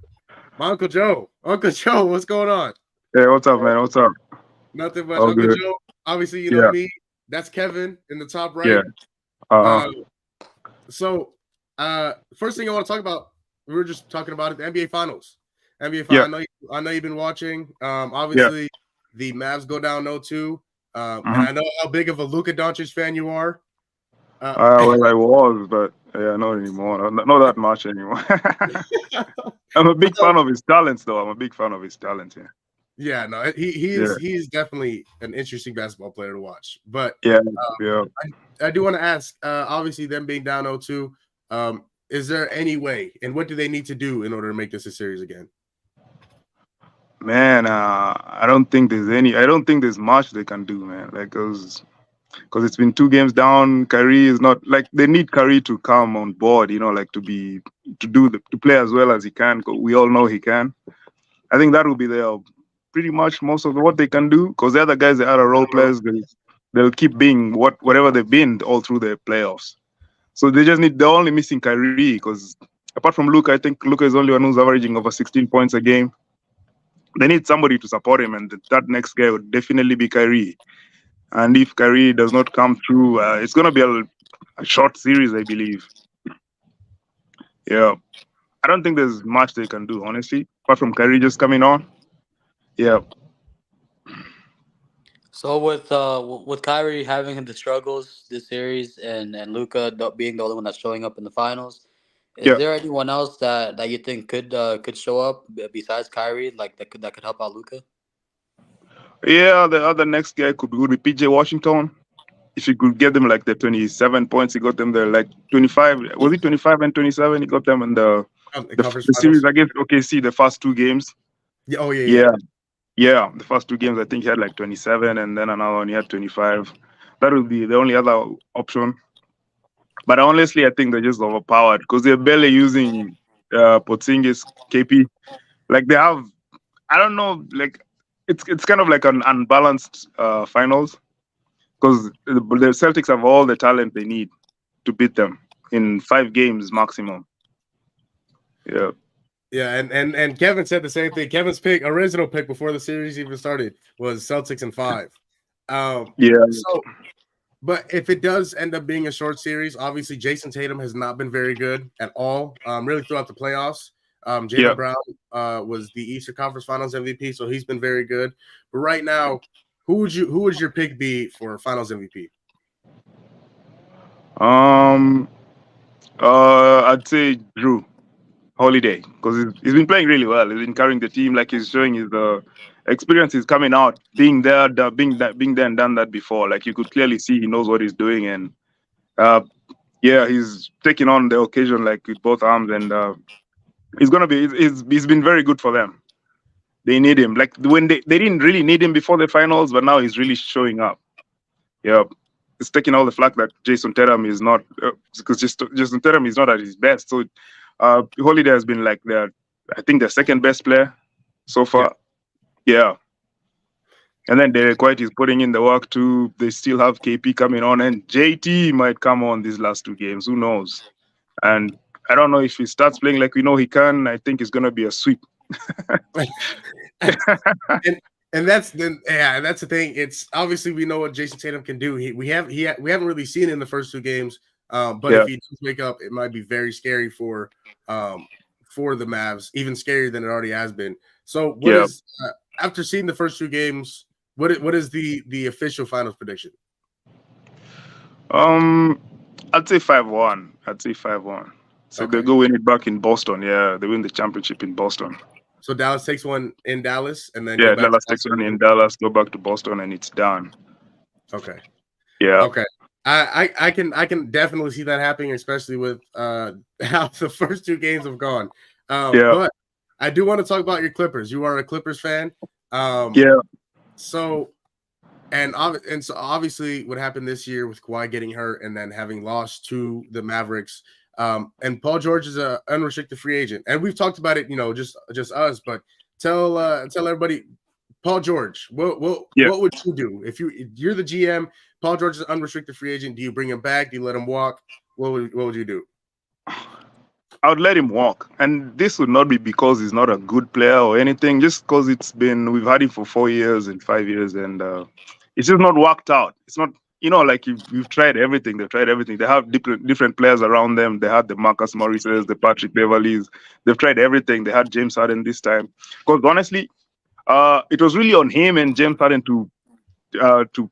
S1: my Uncle Joe, what's going on?
S4: Hey, what's up, man? What's up?
S1: Nothing much.
S4: All
S1: Uncle
S4: good.
S1: Joe, obviously, you know
S4: Yeah,
S1: me. That's Kevin in the top
S4: yeah.
S1: right.
S4: Uh-huh.
S1: So first thing I want to talk about, we were just talking about it, the NBA Finals. NBA
S4: Yeah,
S1: Finals. I know you've been watching.
S4: yeah.
S1: Obviously, the Mavs go down 0-2. And
S4: Mm-hmm.
S1: I know how big of a Luka Doncic fan you are.
S4: Well, I was, but yeah, not anymore. Not that much anymore. I'm a big fan of his talents, though. I'm a big fan of his talent. Yeah,
S1: Yeah, no,
S4: yeah,
S1: he is definitely an interesting basketball player to watch. But
S4: yeah, yeah.
S1: I do want to ask, obviously, them being down 0-2, is there any way, and what do they need to do in order to make this a series again?
S4: Man, I don't think there's any. I don't think there's much they can do, man. Like, because it's been 2 games down. Kyrie is not like they need Kyrie to come on board. Like to play as well as he can. 'Cause we all know he can. I think that will be their pretty much most of what they can do. Because the other guys, the other role players, they'll keep being whatever they've been all through the playoffs. So they're only missing Kyrie because apart from Luka, I think Luka is the only one who's averaging over 16 points a game. They need somebody to support him, and that next guy would definitely be Kyrie. And if Kyrie does not come through, it's going to be a short series, I believe. Yeah. I don't think there's much they can do, honestly, apart from Kyrie just coming on. Yeah.
S3: So with Kyrie having the struggles this series and Luka being the only one that's showing up in the finals, is
S4: Yeah.
S3: there anyone else that you think could show up besides Kyrie, like that could help out Luka?
S4: Yeah, the other next guy would be PJ Washington. If he could get them like the 27 points, he got them there like 25. Was it 25 and 27? He got them in the
S1: The
S4: The,
S1: conference
S4: the series
S1: finals.
S4: against OKC, the first two games.
S1: Yeah. Oh yeah,
S4: Yeah,
S1: yeah.
S4: yeah, the first two games I think he had like 27, and then another one he had 25. That would be the only other option. But honestly, I think they're just overpowered because they're barely using Porzingis, KP. Like they have, I don't know, like it's kind of like an unbalanced finals because the Celtics have all the talent they need to beat them in 5 games maximum. Yeah,
S1: Yeah, and Kevin said the same thing. Kevin's original pick before the series even started was Celtics in 5.
S4: yeah,
S1: So, but if it does end up being a short series, obviously Jason Tatum has not been very good at all, really throughout the playoffs.
S4: yeah.
S1: Jaylen Brown was the Eastern Conference Finals MVP, so he's been very good. But right now, who would your pick be for Finals MVP?
S4: Um, I'd say Drew Holiday because he's been playing really well. He's been carrying the team, like he's showing his experience is coming out. Being there, being there and done that before. Like you could clearly see he knows what he's doing, and uh, yeah, he's taking on the occasion like with both arms, and he's gonna be. He's been very good for them. They need him. Like when they didn't really need him before the finals, but now he's really showing up. Yeah, it's taking all the flack that Jason Tatum is not because Jason Tatum is not at his best. So Holiday has been like I think the second best player so far. Yeah. And then Derek White is putting in the work too. They still have KP coming on, and JT might come on these last 2 games. Who knows? And I don't know if he starts playing like we know he can. I think it's gonna be a sweep.
S1: And that's the thing. It's obviously we know what Jason Tatum can do. We haven't really seen it in the first 2 games. But
S4: Yeah.
S1: if he does wake up, it might be very scary for the Mavs, even scarier than it already has been. So what is after seeing the first 2 games? What is the official finals prediction?
S4: I'd say 5-1. I'd say 5-1. So
S1: Okay.
S4: they go win it back in Boston. Yeah, they win the championship in Boston.
S1: So Dallas takes one in Dallas, and then
S4: Yeah,
S1: go back
S4: Dallas
S1: to
S4: takes one in Dallas, go back to Boston, and it's done.
S1: Okay.
S4: Yeah.
S1: Okay. I can definitely see that happening, especially with how the first 2 games have gone.
S4: Yeah.
S1: But I do want to talk about your Clippers. You are a Clippers fan.
S4: Yeah.
S1: So so obviously what happened this year with Kawhi getting hurt and then having lost to the Mavericks. And Paul George is an unrestricted free agent, and we've talked about it. Just us. But tell everybody, Paul George, what would you do if you're the GM? Paul George is an unrestricted free agent. Do you bring him back? Do you let him walk? What would you do?
S4: I would let him walk, and this would not be because he's not a good player or anything. Just because we've had him for 4 years and 5 years, and it's just not worked out. It's not. Like you've tried everything. They've tried everything. They have different players around them. They had the Marcus Morrises, the Patrick Beverleys. They've tried everything. They had James Harden this time. Because honestly, it was really on him and James Harden to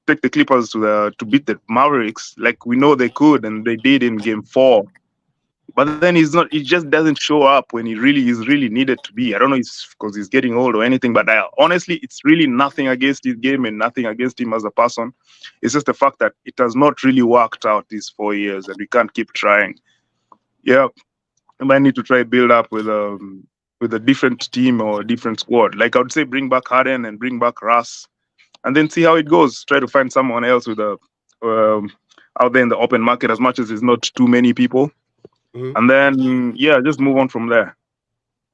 S4: take the Clippers to beat the Mavericks, like we know they could, and they did in Game 4. But then he's not. He just doesn't show up when he really is really needed to be. I don't know if it's because he's getting old or anything, but honestly, it's really nothing against his game and nothing against him as a person. It's just the fact that it has not really worked out these 4 years, and we can't keep trying. Yeah, we might need to try build up with a different team or a different squad. Like I would say, bring back Harden and bring back Russ, and then see how it goes. Try to find someone else with out there in the open market, as much as there's not too many people.
S1: Mhm.
S4: And then just move on from there.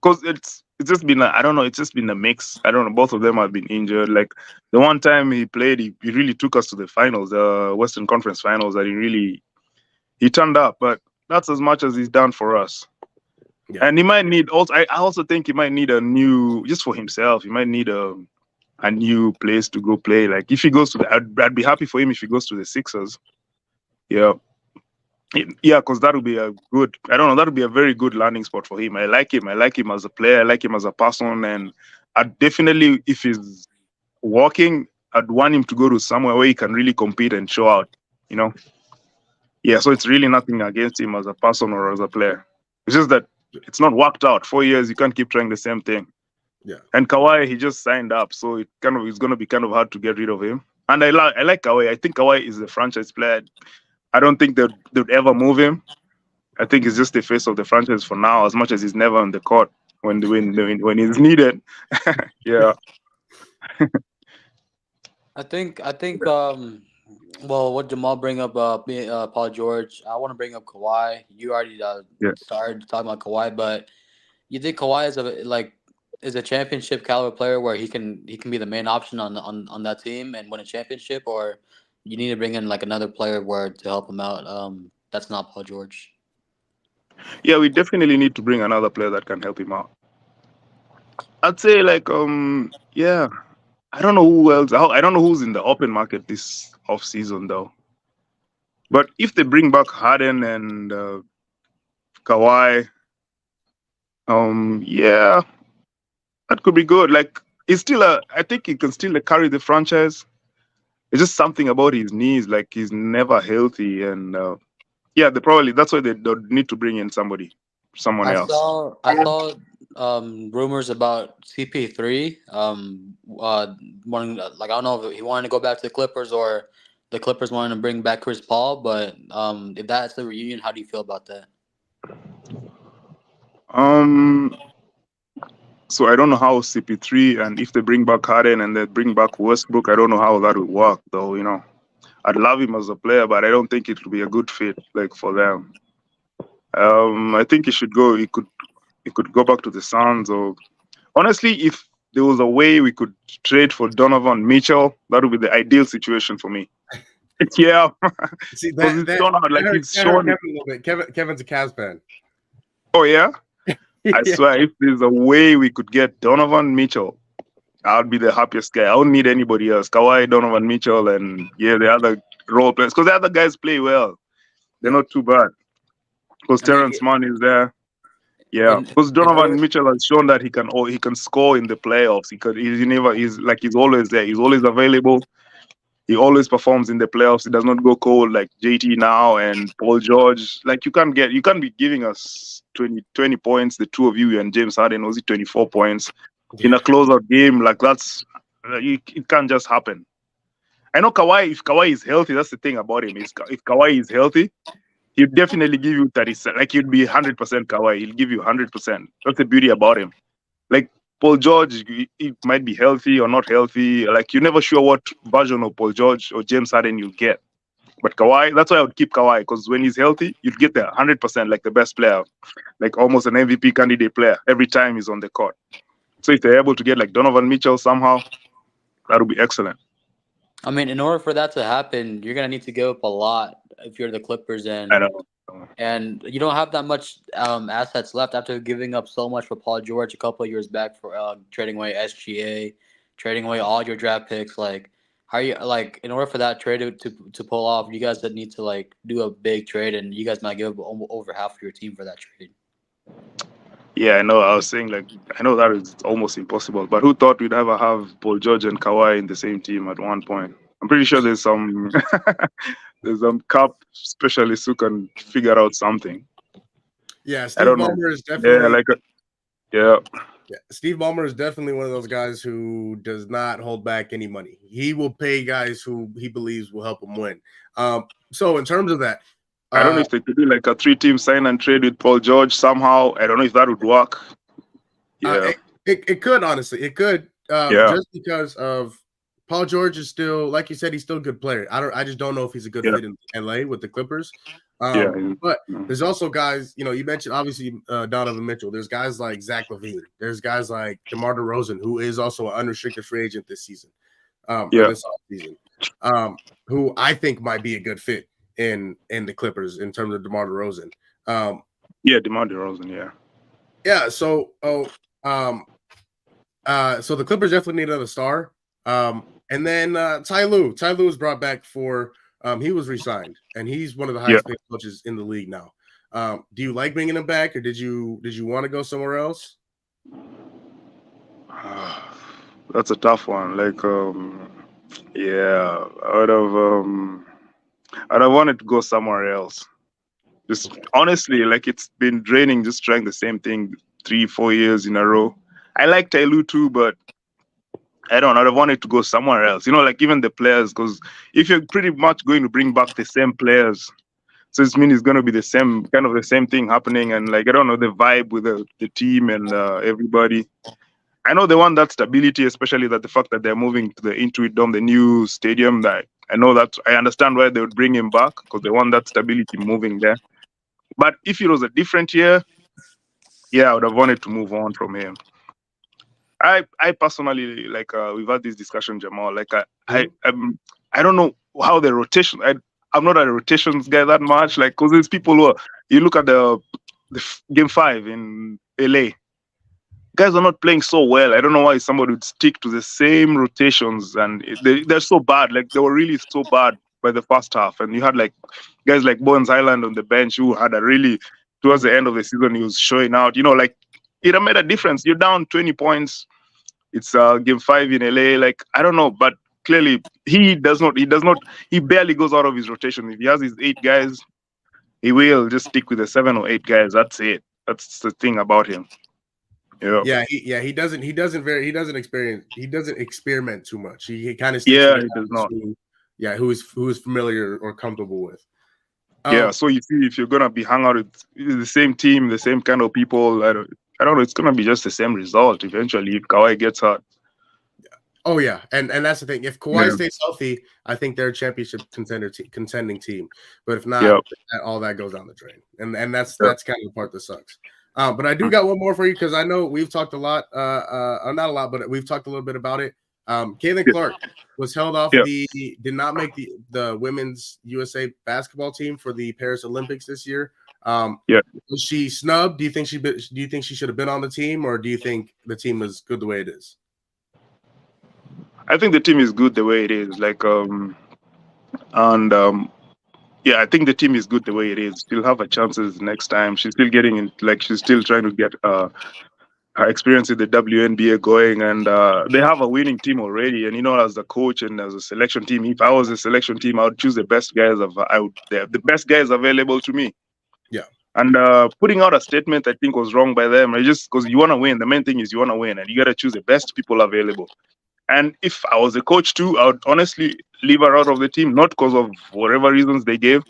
S4: Because it's just been I don't know, it's just been a mix. I don't know, both of them have been injured. Like the one time he played, he really took us to the finals, the Western Conference Finals, that he turned up, but that's as much as he's done for us.
S1: Yeah.
S4: And he might need also I also think he might need a new, just for himself, he might need a new place to go play. Like if he goes to I'd be happy for him if he goes to the Sixers. Yeah, because that would be that would be a very good landing spot for him. I like him as a player, I like him as a person, and I'd definitely, if he's walking, I'd want him to go to somewhere where he can really compete and show out, so it's really nothing against him as a person or as a player. It's just that it's not worked out. 4 years, you can't keep trying the same thing.
S1: Yeah.
S4: And Kawhi, he just signed up, so it's going to be kind of hard to get rid of him. And I like Kawhi. I think Kawhi is a franchise player. I don't think they'd ever move him. I think he's just the face of the franchise for now, as much as he's never on the court when he's needed. Yeah,
S3: I think well, what Jamal bring up Paul George, I want to bring up Kawhi. You already
S4: yeah,
S3: started talking about Kawhi, but you think Kawhi is a championship caliber player where he can be the main option on that team and win a championship, or you need to bring in like another player where to help him out. That's not Paul George.
S4: yeah. We definitely need to bring another player that can help him out. I'd say like yeah. I don't know who else. I don't know who's in the open market this off season though. But if they bring back Harden and Kawhi, yeah, that could be good. Like he's still I think he can still carry the franchise. It's just something about his knees. Like he's never healthy, and yeah, that's why they don't need to bring in someone
S3: I
S4: else.
S3: saw I saw rumors about CP3 wanting, like, I don't know if he wanted to go back to the Clippers or the Clippers wanted to bring back Chris Paul, but if that's the reunion, how do you feel about that?
S4: Um, so I don't know how CP3 and if they bring back Harden and they bring back Westbrook, I don't know how that would work though. I'd love him as a player, but I don't think it would be a good fit like for them. I think he should go. He could go back to the Suns, or honestly, if there was a way we could trade for Donovan Mitchell, that would be the ideal situation for me. Yeah,
S1: See
S4: because
S1: that
S4: it's shown out, like he's
S1: that hurt
S4: shown.
S1: Kevin a little bit. Kevin's a Cavs fan.
S4: Oh yeah, I
S1: Yeah.
S4: swear, if there's a way we could get Donovan Mitchell, I'd be the happiest guy. I don't need anybody else. Kawhi, Donovan Mitchell, and yeah, the other role players, because the other guys play well. They're
S1: Yeah.
S4: not too bad. Because
S3: I mean,
S4: Terrence Mann is there. Yeah,
S3: in
S4: because
S3: in
S4: Donovan
S3: order,
S4: Mitchell has shown that he can score in the playoffs. He's always there. He's always available. He always performs in the playoffs. He does not go cold like JT now and Paul George. Like you can't be giving us 20 points, the two of you and James Harden, was it 24 points in a closeout game? Like it can't just happen. I know Kawhi. If Kawhi is healthy, that's the thing about him. If Kawhi is healthy, he'll definitely give you 30. Like he'll be 100% Kawhi. He'll give you 100%. That's the beauty about him. Like Paul George, he might be healthy or not healthy. Like you're never sure what version of Paul George or James Harden you'll get. But Kawhi, that's why I would keep Kawhi, because when he's healthy, you'll get the 100%, like the best player, like almost an MVP candidate player every time he's on the court. So if they're able to get like Donovan Mitchell somehow, that would be excellent.
S3: I mean, in order for that to happen, you're gonna need to give up a lot if you're the Clippers,
S4: I
S3: and
S4: know.
S3: you don't have that much assets left after giving up so much for Paul George a couple of years back for trading away SGA, trading away all your draft picks. Like, how are you, like, in order for that trade to pull off, you guys that need to like do a big trade, and you guys might give up over half of your team for that trade.
S4: Yeah, I know. I was saying like I know that is almost impossible, but who thought we'd ever have Paul George and Kawhi in the same team at one point? I'm pretty sure there's some there's some cup specialists who can figure out something.
S1: Yeah,
S4: I
S1: Steve
S4: don't know.
S1: Ballmer is
S4: Yeah,
S1: definitely
S4: yeah,
S1: Steve Ballmer is definitely one of those guys who does not hold back any money. He will pay guys who he believes will help him win. So in terms of that,
S4: I don't know if they could do like a 3-team sign and trade with Paul George somehow. I don't know if that would work. Yeah,
S1: it could, honestly, it could.
S4: yeah,
S1: Just because of Paul George is still, like you said, he's still a good player. I just don't know if he's a good
S4: yeah,
S1: fit in LA with the Clippers.
S4: yeah.
S1: But there's also guys, you mentioned obviously Donovan Mitchell. There's guys like Zach LaVine. There's guys like DeMar DeRozan, who is also an unrestricted free agent this season, or
S4: Yeah.
S1: this offseason, who I think might be a good fit in the Clippers in terms of DeMar DeRozan.
S4: Yeah, DeMar DeRozan, yeah.
S1: Yeah, so so the Clippers definitely need another star. And then Ty Lue was brought back for he was re-signed, and he's one of the highest paid coaches in the league now. Do you like bringing him back, or did you want to go somewhere else?
S4: That's a tough one. Like, yeah, I'd have wanted to go somewhere else. Just honestly, like it's been draining just trying the same thing 3-4 years in a row. I like Ty Lue too, but I don't know. I'd have wanted to go somewhere else. Like even the players, because if you're pretty much going to bring back the same players, So it means it's going to be the same thing happening, and like I don't know the vibe with the team and everybody. I know they want that stability, especially that the fact that they're moving to the Intuit Dome, the new stadium. That I know that I understand why they would bring him back because they want that stability moving there. But if it was a different year, yeah, I would have wanted to move on from him. I personally like we've had this discussion, Jamal. Like I don't know how the rotation. I'm not a rotations guy that much. Like because there's people who are, you look at the game 5 in LA. Guys are not playing so well. I don't know why somebody would stick to the same rotations, and they're so bad. Like they were really so bad by the first half, and you had like guys like Bones Island on the bench who had a really towards the end of the season he was showing out. You know, like it made a difference. You're down 20 points. It's game 5 in LA. Like I don't know, but clearly he does not. He barely goes out of his rotation. If he has his 8 guys, he will just stick with the 7 or 8 guys. That's it. That's the thing about him.
S1: Yeah, he doesn't experiment too much. He kind of sticks
S4: yeah,
S1: to
S4: he does not.
S1: Who is familiar or comfortable with.
S4: Yeah, so you see, if you're gonna be hang out with the same team, the same kind of people, I don't know, it's gonna be just the same result eventually if Kawhi gets hurt.
S1: Oh yeah, and that's the thing. If Kawhi stays healthy, I think they're a championship contending team. But if not, all that goes down the drain, and that's kind of the part that sucks. But I do got one more for you because I know we've talked a lot, not a lot, but we've talked a little bit about it. Caitlin Clark was held off did not make the women's USA basketball team for the Paris Olympics this year. Was she snubbed? Do you think she should have been on the team, or do you think the team is good the way it is?
S4: I think the team is good the way it is. Like yeah, I think the team is good the way it is. She'll have her chances next time. She's still getting in, like she's still trying to get her experience with the WNBA going, and they have a winning team already. And you know, as a coach and as a selection team, if I was a selection team, I would choose the best guys the best guys available to me.
S1: Yeah.
S4: And putting out a statement, I think, was wrong by them. Just because you want to win, the main thing is you want to win, and you got to choose the best people available. And if I was a coach too, I would honestly leave her out of the team, not because of whatever reasons they gave,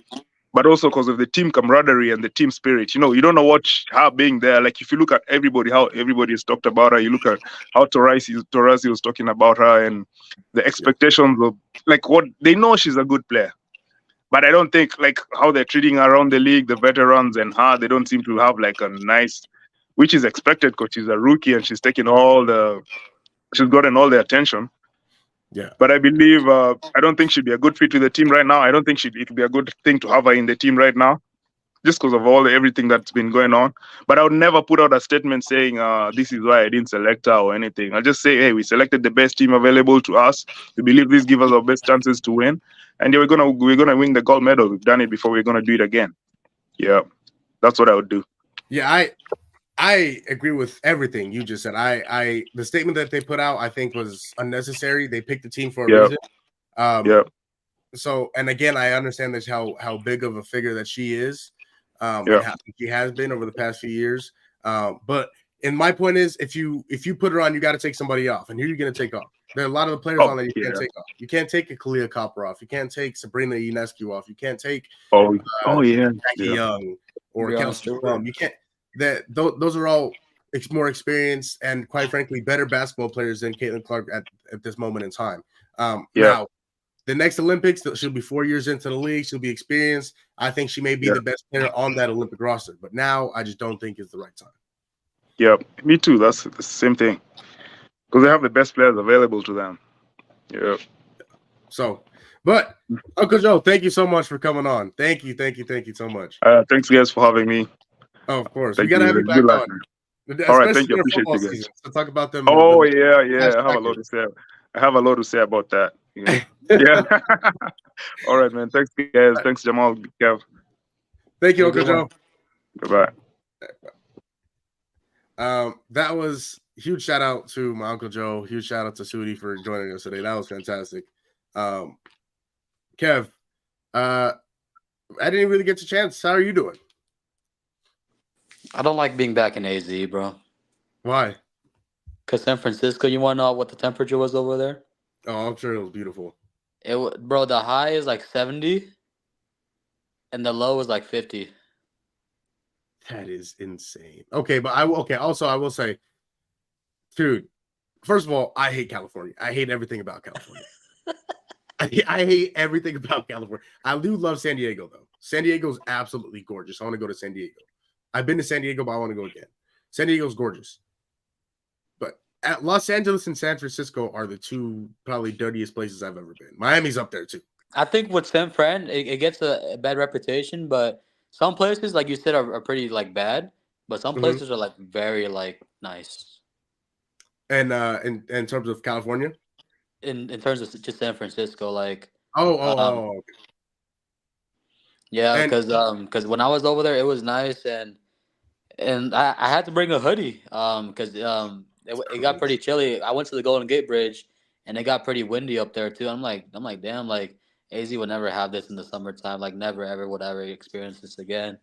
S4: but also because of the team camaraderie and the team spirit. You know, you don't know what her being there. Like if you look at everybody, how everybody has talked about her, you look at how Taurasi was talking about her and the expectations of like what they know she's a good player. But I don't think like how they're treating her around the league, the veterans and her, they don't seem to have like a nice, which is expected because she's a rookie and she's gotten all the attention.
S1: Yeah.
S4: But I believe I don't think she'd be a good fit with the team right now. I don't think it would be a good thing to have her in the team right now, just because of everything that's been going on. But I would never put out a statement saying this is why I didn't select her or anything. I'll just say, hey, we selected the best team available to us. We believe this gives us our best chances to win, and yeah, we're gonna win the gold medal. We've done it before. We're gonna do it again. Yeah, that's what I would do.
S1: Yeah, I agree with everything you just said. The statement that they put out, I think, was unnecessary. They picked the team for a reason. So, and again, I understand this how big of a figure that she is, and how she has been over the past few years. But in my point is, if you put her on, you got to take somebody off, and who are you going to take off? There are a lot of the players on that you can't take off. You can't take a Kalia Copper off. You can't take Sabrina Ionescu off. You can't take Jackie Young or Kelsey Plum. You can't. Those are all more experienced and, quite frankly, better basketball players than Caitlin Clark at this moment in time. Now, the next Olympics, she'll be 4 years into the league. She'll be experienced. I think she may be the best player on that Olympic roster. But now, I just don't think it's the right time.
S4: Yeah, me too. That's the same thing. Because they have the best players available to them. Yeah.
S1: So, but Uncle Joe, thank you so much for coming on. Thank you so much.
S4: Thanks, guys, for having me.
S1: Oh, of course. We got to have you back on.
S4: All right, thank you. Appreciate you guys.
S1: Season. So talk about them.
S4: Oh, yeah. I have a lot to say. I have a lot to say about that. Yeah. All right, man. Thanks, guys. Thanks, Jamal. Kev.
S1: Thank you, Uncle Joe.
S4: Goodbye.
S1: That was huge shout out to my Uncle Joe. Huge shout out to Sudi for joining us today. That was fantastic. Kev, I didn't really get a chance. How are you doing?
S3: I don't like being back in AZ, bro.
S1: Why?
S3: Because San Francisco, you want to know what the temperature was over there?
S1: Oh, I'm sure it was beautiful.
S3: Bro, the high is like 70. and the low was like 50.
S1: That is insane. Okay, but also I will say, dude, first of all, I hate California. I hate everything about California. I hate everything about California. I do love San Diego, though. San Diego's absolutely gorgeous. I want to go to San Diego. I've been to San Diego, but I want to go again. San Diego's gorgeous. But at Los Angeles and San Francisco are the two probably dirtiest places I've ever been. Miami's up there, too.
S3: I think with San Fran, it gets a bad reputation, but some places, like you said, are pretty like bad, but some
S1: Mhm.
S3: places are like very like nice.
S1: And in terms of California?
S3: In terms of just San Francisco, like
S1: Oh.
S3: yeah,
S1: And
S3: because when I was over there, it was nice, and I had to bring a hoodie because it got pretty chilly. I went to the Golden Gate Bridge, and it got pretty windy up there too. I'm like damn, like AZ would never have this in the summertime. Like never ever would I ever experience this again.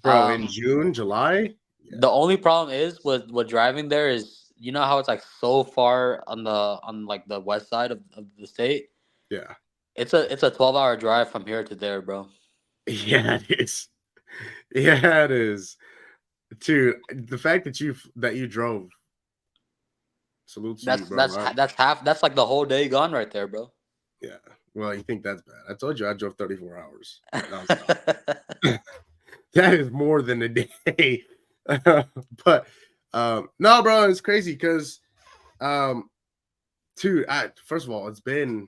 S1: bro, in June, July? Yeah.
S3: The only problem is with driving there is you know how it's like so far on like the west side of the state.
S1: Yeah.
S3: It's a 12-hour drive from here to there, bro.
S1: Yeah, it is. Yeah, it is. Dude, the fact that you drove, salute to you, bro.
S3: That's half. That's like the whole day gone right there, bro.
S1: Yeah. Well, you think that's bad. I told you I drove 34 hours. That is more than a day. But no, bro, it's crazy because dude, first of all, it's been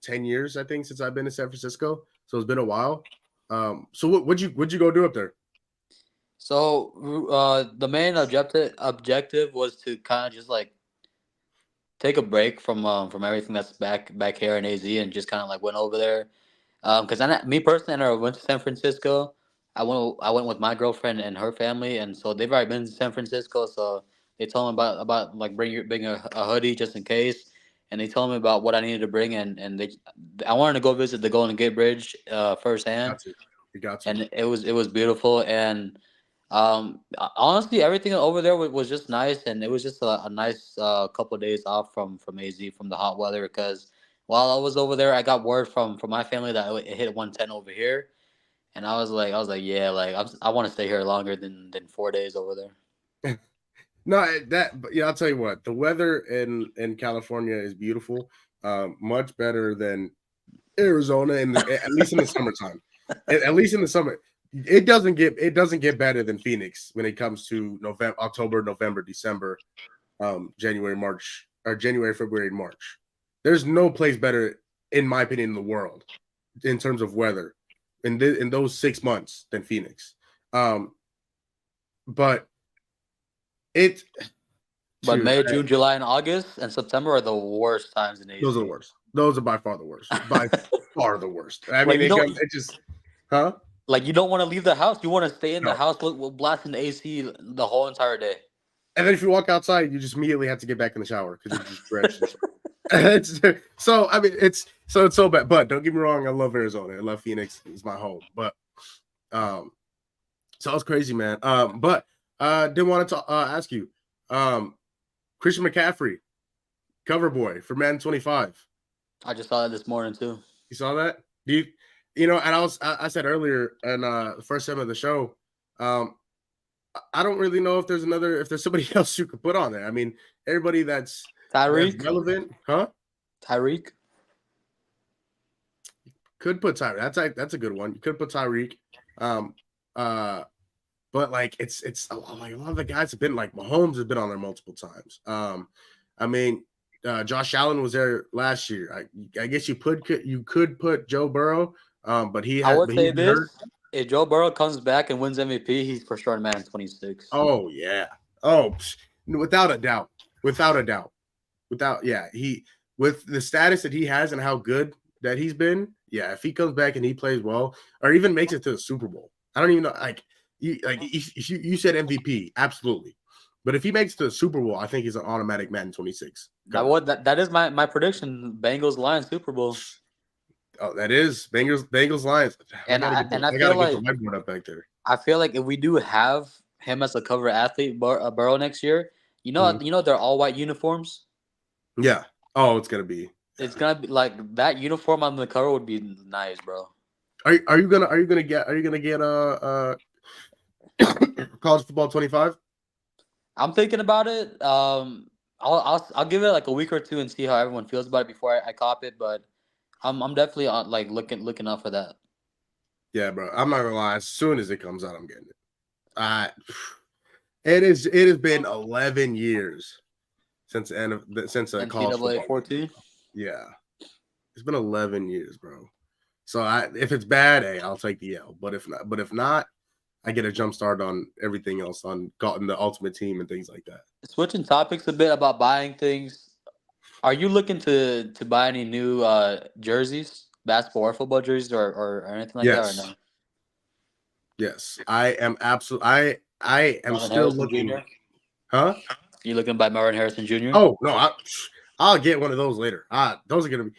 S1: 10 years, I think, since I've been to San Francisco. So it's been a while. So what'd you go do up there?
S3: So the main objective was to kind of just like take a break from everything that's back here in AZ and just kind of like went over there. Because me personally, I went to San Francisco. I went with my girlfriend and her family, and so they've already been to San Francisco. So they told me about like bring a hoodie just in case, and they told me about what I needed to bring, and I wanted to go visit the Golden Gate Bridge firsthand,
S1: Got to. You got to.
S3: and it was beautiful. And honestly, everything over there was just nice, and it was just a nice couple of days off from AZ from the hot weather because. While I was over there, I got word from my family that it hit 110 over here, and I was like, yeah, like I want to stay here longer than 4 days over there.
S1: No, but yeah, I'll tell you what, the weather in California is beautiful. Much better than Arizona at least in the summertime. At least in the summer. It doesn't get better than Phoenix when it comes to October, November, December, January, March, or January, February, March. There's no place better, in my opinion, in the world in terms of weather in those 6 months than Phoenix. But it.
S3: But May, June, July, and August and September are the worst times in AZ.
S1: Those are the worst. Those are by far the worst. By far the worst. I
S3: Like,
S1: mean, it just, huh?
S3: Like you don't want to leave the house. You want to stay in the house with blasting the AC the whole entire day.
S1: And then if you walk outside, you just immediately have to get back in the shower because you're just drenched. So I mean, it's so bad. But don't get me wrong, I love Arizona. I love Phoenix. It's my home. But so it's crazy, man. But did want to ask you, Christian McCaffrey, cover boy for Madden 25.
S3: I just saw that this morning too.
S1: You saw that? Do you know? And I said earlier in the first segment of the show, I don't really know if there's somebody else you could put on there. I mean, everybody that's relevant, huh?
S3: Tyreek
S1: could put Tyreek. That's a good one. You could put Tyreek. But like it's like a lot of the guys have been like Mahomes has been on there multiple times. I mean, Josh Allen was there last year. I guess you could put Joe Burrow, but
S3: I would say this: hurt. If Joe Burrow comes back and wins MVP, he's for sure in Madden 26.
S1: Oh yeah. Oh, without a doubt. He with the status that he has and how good that he's been. Yeah, if he comes back and he plays well, or even makes it to the Super Bowl, I don't even know. You said MVP, absolutely. But if he makes it to the Super Bowl, I think he's an automatic Madden 26.
S3: That is my prediction. Bengals Lions Super Bowl.
S1: Oh, that is Bengals Lions.
S3: And I feel like get the whiteboard up back there. I feel like if we do have him as a cover athlete, Burrow next year, you know they're all white uniforms.
S1: Yeah. Oh, it's gonna be.
S3: It's gonna be like that uniform on the cover would be nice, bro.
S1: Are you gonna get college football 25?
S3: I'm thinking about it. I'll give it like a week or two and see how everyone feels about it before I cop it. But I'm definitely like looking out for that.
S1: Yeah, bro. I'm not gonna lie. As soon as it comes out, I'm getting it. It has been 11 years since the end of since college
S3: NCAA
S1: football.
S3: 14.
S1: Yeah, it's been 11 years, bro. So if it's bad, hey, I'll take the L. But if not, I get a jump start on everything else on the Ultimate Team and things like that.
S3: Switching topics a bit about buying things. Are you looking to buy any new jerseys, basketball or football jerseys, or anything like that, or
S1: Yes.
S3: no?
S1: Yes, I am absolutely. I am
S3: Marvin
S1: still
S3: Harrison
S1: looking.
S3: Jr.
S1: Huh?
S3: You looking to buy Marvin Harrison Jr.?
S1: Oh no, I'll get one of those later. Those are gonna be.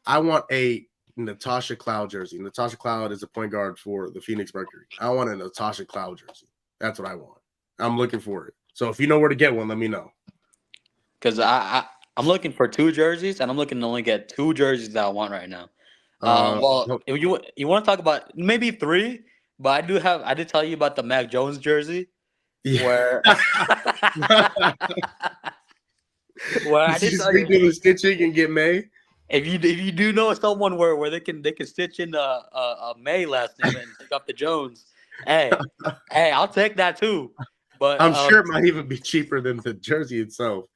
S1: I want a Natasha Cloud jersey. Natasha Cloud is a point guard for the Phoenix Mercury. I want a Natasha Cloud jersey. That's what I want. I'm looking for it. So if you know where to get one, let me know.
S3: Because I'm looking for 2 jerseys, and I'm looking to only get 2 jerseys that I want right now. Well,
S1: No,
S3: if you want to talk about maybe 3, but I did tell you about the Mac Jones jersey
S1: yeah.
S3: where where I did
S1: Just
S3: tell you.
S1: redo the stitching and get May.
S3: If you do know someone where they can stitch in a May last name and take off the Jones, hey, I'll take that too. But
S1: I'm sure it might even be cheaper than the jersey itself.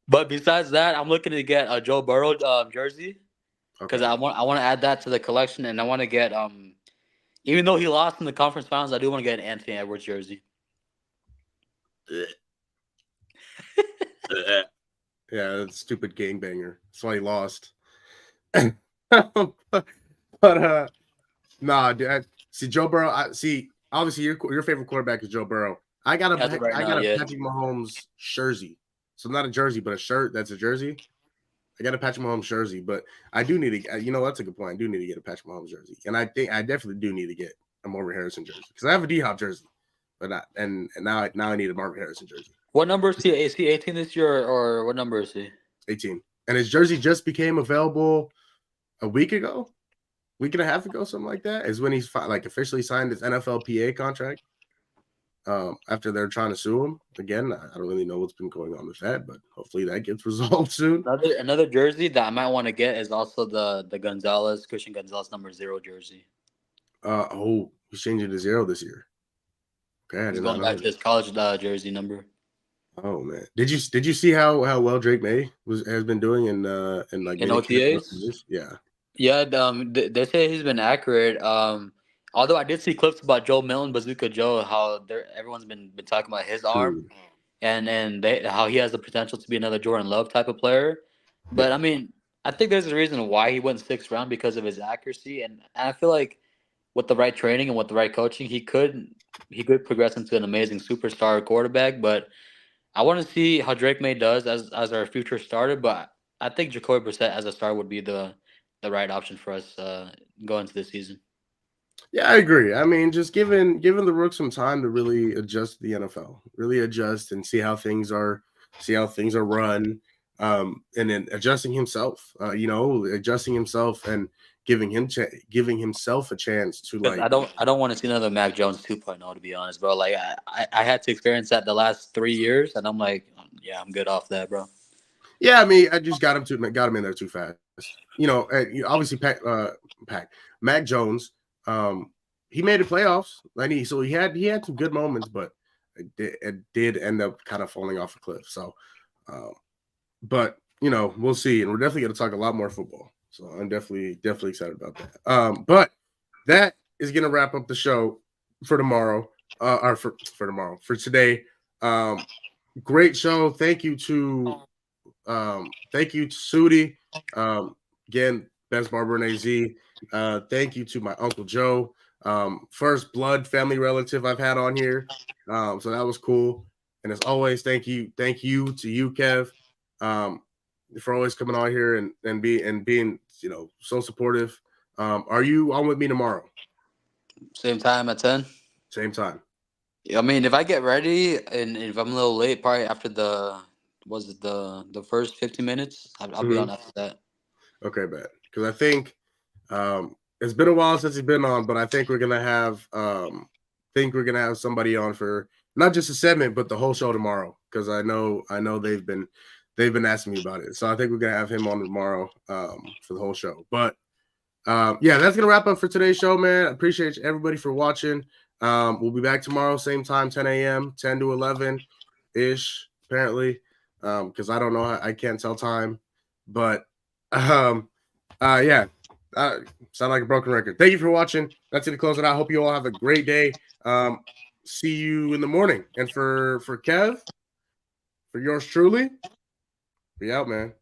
S3: but besides that, I'm looking to get a Joe Burrow jersey because
S1: Okay.
S3: I want to add that to the collection, and I want to get even though he lost in the conference finals, I do want to get an Anthony Edwards jersey.
S1: Yeah, that's a stupid gangbanger. That's why he lost. but nah, dude, see Joe Burrow. See, obviously your favorite quarterback is Joe Burrow. I got
S3: As of right
S1: I
S3: now,
S1: got a
S3: yeah.
S1: Patrick Mahomes jersey. So not a jersey, but a shirt that's a jersey. I got a Patrick Mahomes jersey, but I do need to. You know, that's a good point. I do need to get a Patrick Mahomes jersey, and I think I definitely do need to get a Marvin Harrison jersey because I have a D Hop jersey, but not and now I need a Marvin Harrison jersey.
S3: What number is he? Is he 18 this year, or what number is he?
S1: 18, and his jersey just became available a week and a half ago, something like that. Is when he's officially signed his NFLPA contract. After they're trying to sue him again, I don't really know what's been going on with that, but hopefully that gets resolved soon.
S3: Another jersey that I might want to get is also the Christian Gonzalez number 0 jersey.
S1: He's changing to 0 this year. Okay, I
S3: He's
S1: did
S3: going
S1: not know.
S3: back to his college jersey number.
S1: Oh man, did you see how well Drake May has been doing in
S3: OTAs?
S1: Yeah.
S3: Yeah, they say he's been accurate. Although I did see clips about Joe Milton, Bazooka Joe, how everyone's been talking about his arm,
S1: Dude.
S3: and how he has the potential to be another Jordan Love type of player. But
S1: Yeah.
S3: I mean, I think there's a reason why he went 6th round because of his accuracy, and I feel like with the right training and with the right coaching, he could progress into an amazing superstar quarterback. But I want to see how Drake May does as our future starter. But I think Jacoby Brissett as a star would be the right option for us going into this season.
S1: Yeah, I agree. I mean, just giving the Rooks some time to really adjust to the NFL, really adjust and see how things are run, and then adjusting himself. Adjusting himself and giving himself a chance to
S3: Because I don't want to see another Mac Jones 2.0, to be honest, bro. Like I had to experience that the last 3 years, and I'm like, yeah, I'm good off that, bro.
S1: Yeah, I mean, I just got him in there too fast. Obviously, Mac Jones. He made the playoffs, and he had some good moments, but it did end up kind of falling off a cliff. So, but we'll see, and we're definitely going to talk a lot more football. So I'm definitely excited about that. But that is going to wrap up the show for tomorrow. For today. Great show. Thank you to Sudi. Again, best barber in AZ. Thank you to my Uncle Joe. First blood family relative I've had on here. So that was cool. And as always, thank you to you, Kev, for always coming on here and being so supportive. Are you on with me tomorrow?
S3: Same time at 10.
S1: Same time.
S3: I mean, if I get ready and if I'm a little late, probably after the first 15 minutes, I'll be on after that.
S1: Okay, bad. Because I think It's been a while since he's been on, but I think we're gonna have somebody on for not just a segment, but the whole show tomorrow. Because I know they've been asking me about it. So I think we're gonna have him on tomorrow for the whole show. But yeah, that's gonna wrap up for today's show, man. I appreciate everybody for watching. We'll be back tomorrow, same time, 10 a.m., 10 to 11 ish, apparently. Because I don't know, I can't tell time, but yeah. Sound like a broken record. Thank you for watching. That's gonna close it out. Hope you all have a great day. See you in the morning. And for Kev, for yours truly, be out, man.